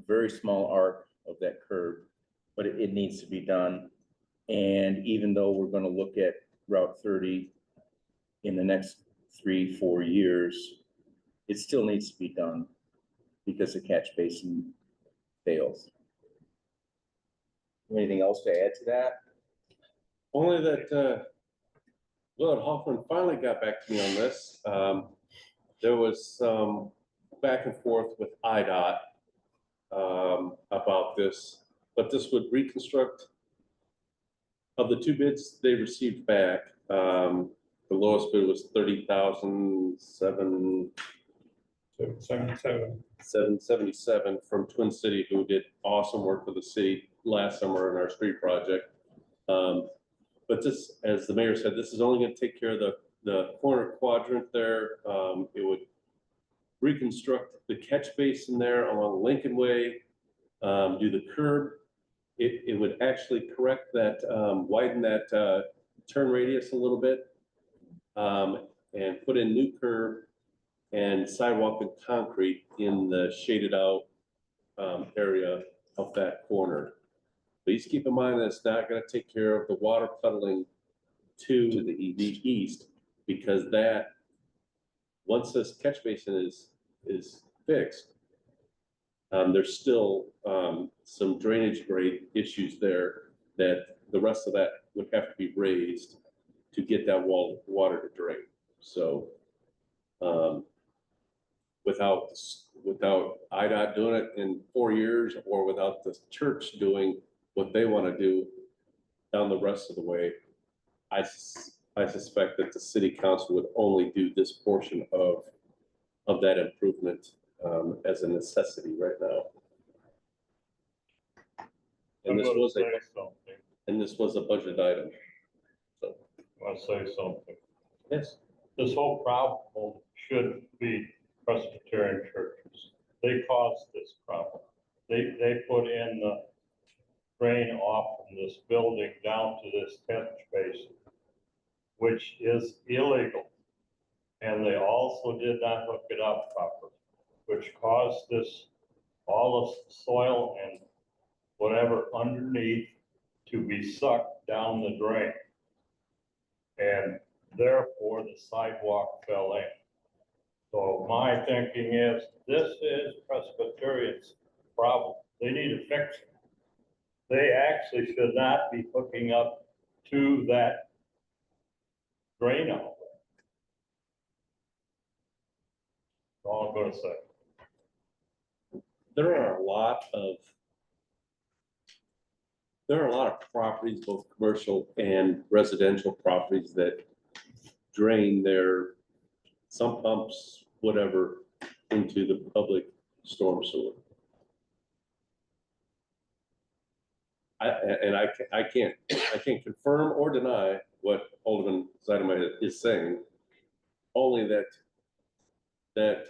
very small arc of that curb, but it needs to be done. And even though we're gonna look at Route 30 in the next 3-4 years, it still needs to be done because the catch basin fails. Anything else to add to that? Only that, Willard Hoffman finally got back to me on this. There was some back and forth with IDOT about this, but this would reconstruct of the 2 bids they received back. The lowest bid was $30,777 from Twin City, who did awesome work for the city last summer in our street project. But this, as the mayor said, this is only going to take care of the corner quadrant there. It would reconstruct the catch basin there along Lincoln Way, do the curb. It would actually correct that, widen that turn radius a little bit, and put in new curb and sidewalk and concrete in the shaded out area of that corner. Please keep in mind that it's not going to take care of the water puddling to the east, because that, once this catch basin is fixed, there's still some drainage grade issues there that the rest of that would have to be raised to get that water to drain. So without IDOT doing it in 4 years, or without the church doing what they want to do down the rest of the way, I suspect that the city council would only do this portion of that improvement as a necessity right now. And this was a budget item. So I'll say something. yes, This whole problem should be Presbyterian churches. They caused this problem. They put in the drain off from this building down to this catch basin, which is illegal. And they also did not hook it up properly, which caused this, all the soil and whatever underneath to be sucked down the drain. And therefore the sidewalk fell in. So my thinking is, this is Presbyterian's problem. They need to fix it. They actually should not be hooking up to that drain out. That's all I'm gonna say. there are a lot of properties, both commercial and residential properties, that drain their sump pumps, whatever, into the public storm sewer. I can't confirm or deny what Alderman Zeidemeyer is saying, only that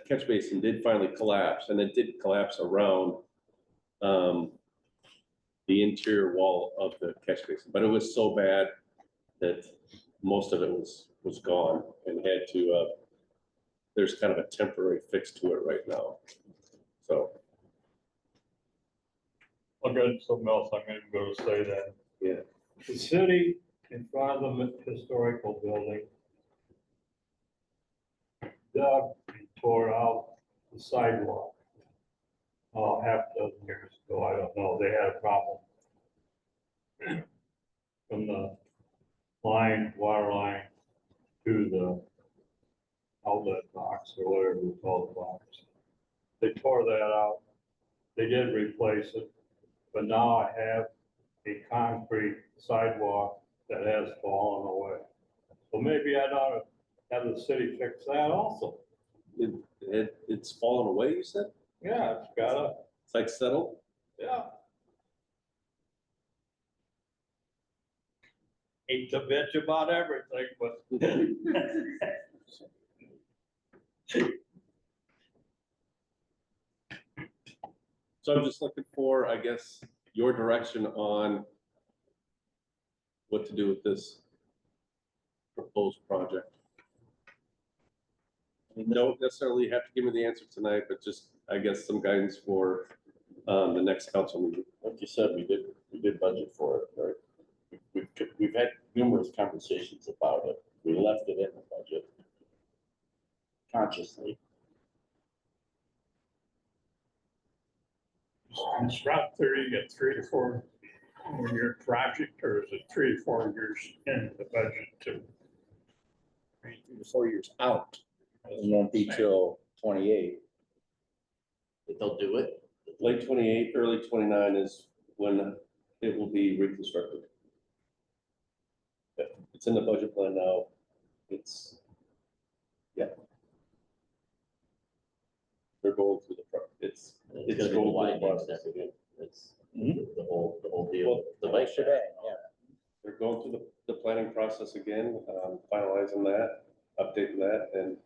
catch basin did finally collapse, and it did collapse around the interior wall of the catch basin, but it was so bad that most of it was gone, and had to, there's kind of a temporary fix to it right now. So. I'll get something else I'm going to say then. Yeah. The city in front of the historical building dug and tore out the sidewalk. Oh, half a dozen years ago, I don't know, they had a problem. From the water line to the outlet box, or whatever we call the box. They tore that out. They did replace it, but now I have a concrete sidewalk that has fallen away. So maybe I ought to have the city fix that also. it's fallen away, you said? Yeah, it's gotta, It's like settled? yeah. Hate to bitch about everything, but So I'm just looking for, I guess, your direction on what to do with this proposed project. You don't necessarily have to give me the answer tonight, but just, I guess, some guidance for the next council meeting. Like you said, we did budget for it, right? We've had numerous conversations about it. We left it in the budget consciously. It's Route 30, you got 3 to 4 year project, or is it 3 to 4 years in the budget too? 3 to 4 years out. It won't be till 28. That they'll do it. Late 28, early 29 is when it will be reconstructed. It's in the budget plan now. It's, yeah. They're going through It's It's gonna be the going through the widening and process. everything. It's Mhm. the whole deal. Well, The bike shebang, yeah. They're going through the planning process again, finalizing that, updating that, and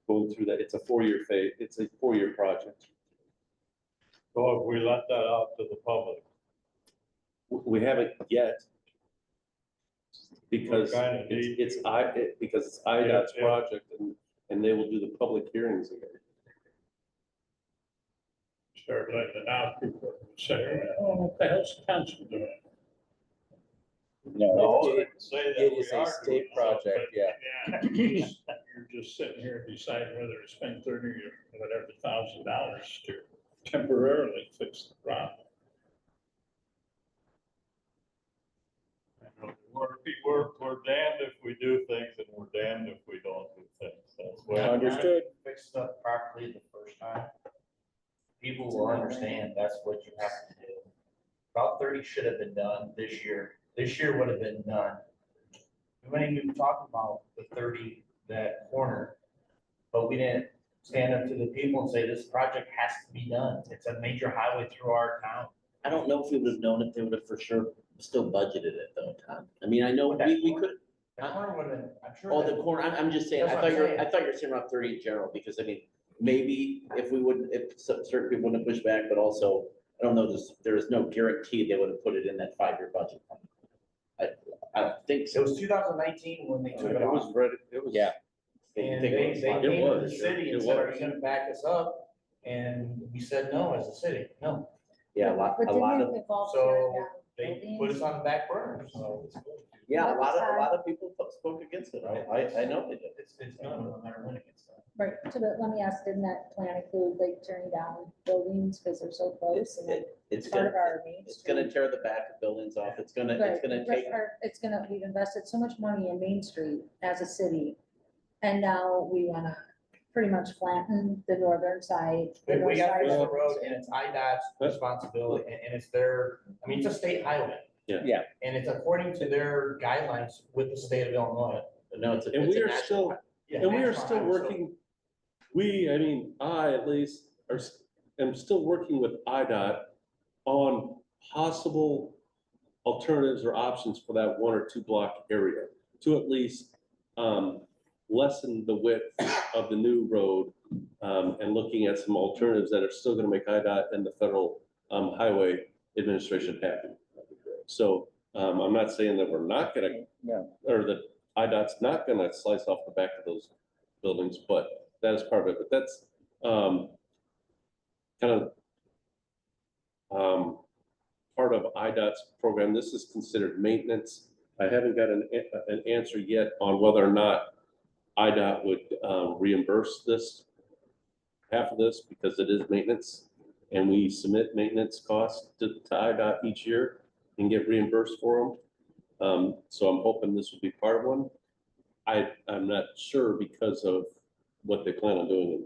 going through that. It's a 4-year phase. It's a 4-year project. so if we let that out to the public, We haven't yet. Because We kinda need it's to. because it's IDOT's Yeah. project and they will do the public hearings again. Start letting it out, people say, oh, what the hell's the council doing? No, no, it- they can say that It we is a are state doing something. project, yeah. You're just sitting here deciding whether to spend 30 or whatever $1,000 to temporarily fix the problem. We're damned if we do things and we're damned if we don't do things. That's what. Understood. Fix stuff properly the first time. People will understand that's what you have to do. Route 30 should have been done this year. This year would have been done. We ain't even talking about the 30, that corner. But we didn't stand up to the people and say, this project has to be done. It's a major highway through our town. I don't know if we would have known if they would have for sure still budgeted it though, Tom. I mean, I know we could. The corner would have been, I'm sure. Oh, that- the corner, I'm just saying, That's what I'm saying. I thought you were saying Route 30 in general, because I mean, maybe if we wouldn't, if certain people wouldn't have pushed back, but also, I don't know, there is no guarantee they would have put it in that 5-year budget. I don't think It so. was 2019 when they took it It off. was ready, it was. Yeah. And Think they it was came fine. to It the was, city and it said, are was. you gonna back us up? And we said no as a city, no. Yeah, But a lot didn't of, it involve So tearing down they put us on the back burner, so it's good. yeah, a lot of people spoke against it. I know they did. It's done, no matter when it gets done. Right, so but let me ask, didn't that plan include like tearing down buildings because they're so close and It's part gonna, of our main it's street? gonna tear the back of buildings off. It's gonna Right, take. it's gonna, we've invested so much money in Main Street as a city. And now we wanna pretty much flatten the northern side. the We north got side to of the the road and it's IDOT's responsibility and it's their, I mean, it's a state highway. Yeah. Yeah. And it's according to their guidelines with the state of Illinois. No, it's a. And it's we a are national still, highway. Yeah, and we are national still highway, so- working, I mean, I at least am still working with IDOT on possible alternatives or options for that 1 or 2 block area to at least lessen the width of the new road and looking at some alternatives that are still gonna make IDOT and the federal highway administration happy. So I'm not saying that we're not gonna, No. or that IDOT's not gonna slice off the back of those buildings, but that is part of it. But that's kind of part of IDOT's program. This is considered maintenance. I haven't got an answer yet on whether or not IDOT would reimburse this, half of this, because it is maintenance. And we submit maintenance costs to IDOT each year and get reimbursed for them. So I'm hoping this would be part of one. I'm not sure because of what they plan on doing in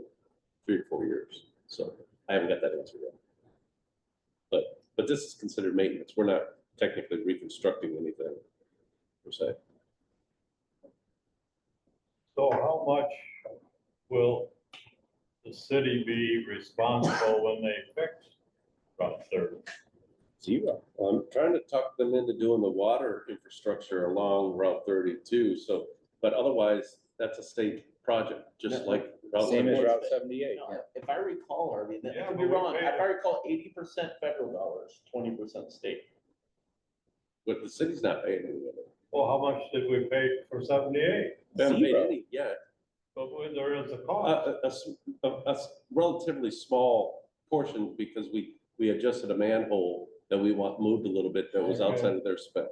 3 or 4 years. So I haven't got that answer yet. But this is considered maintenance. We're not technically reconstructing anything per se. So how much will the city be responsible when they fix Route 30? Zero. I'm trying to talk them into doing the water infrastructure along Route 32, so, but otherwise, that's a state project, just like. Route Same as 31. Route 78. No, if I recall, Harvey, I Yeah, could but be we wrong, paid if I it. recall 80% federal dollars, 20% state. But the city's not paying any of it. Well, how much did we pay for 78? They haven't paid Zero. any yet. But when there is a cost. A relatively small portion because we adjusted a manhole that we want moved a little bit that was Okay. outside of their spec.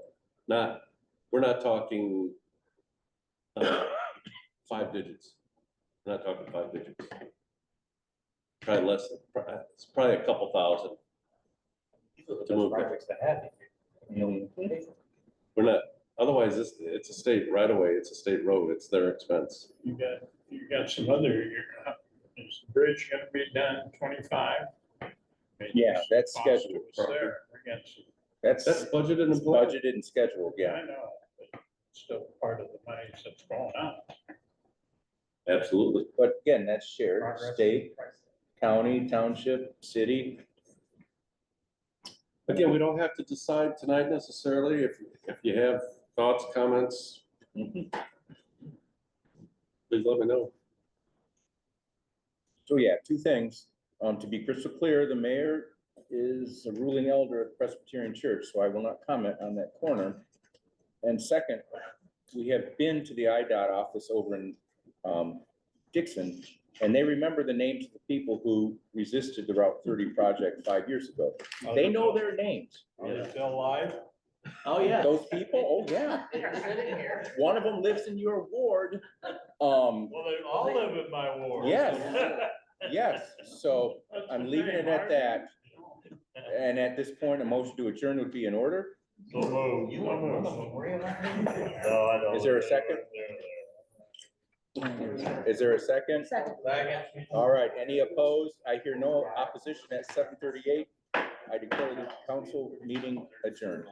We're not talking 5 digits. We're not talking 5 digits. Probably less than, it's probably a couple thousand. To move that. Projects that have. We're not, otherwise it's a state right away. It's a state road. It's their expense. You got some other, is the bridge gonna be done 25? Yeah, that's Cost scheduled. was there. We got some- That's That's budgeted and it's planned. budgeted and scheduled, yeah. I know, but still part of the money that's going out. Absolutely. But again, that's shared, Progress. state, county, township, city. Again, we don't have to decide tonight necessarily. If you have thoughts, comments, Mhm. please let me know. So yeah, two things. To be crystal clear, the mayor is a ruling elder at Presbyterian Church, so I will not comment on that corner. And second, we have been to the IDOT office over in Dixon, and they remember the names of the people who resisted the Route 30 project 5 years ago. They know their names. Are they still alive? Oh, yeah. Those people, oh yeah. They're sitting here. One of them lives in your ward. Well, they all live in my ward. Yes. Yes, so I'm leaving it at that. And at this point, a motion to adjourn would be in order. So move. You weren't one of them, were you? No, I don't. Is there a second? Is there a second? Second. All right, any opposed? I hear no opposition at 7:38. I declare the council meeting adjourned.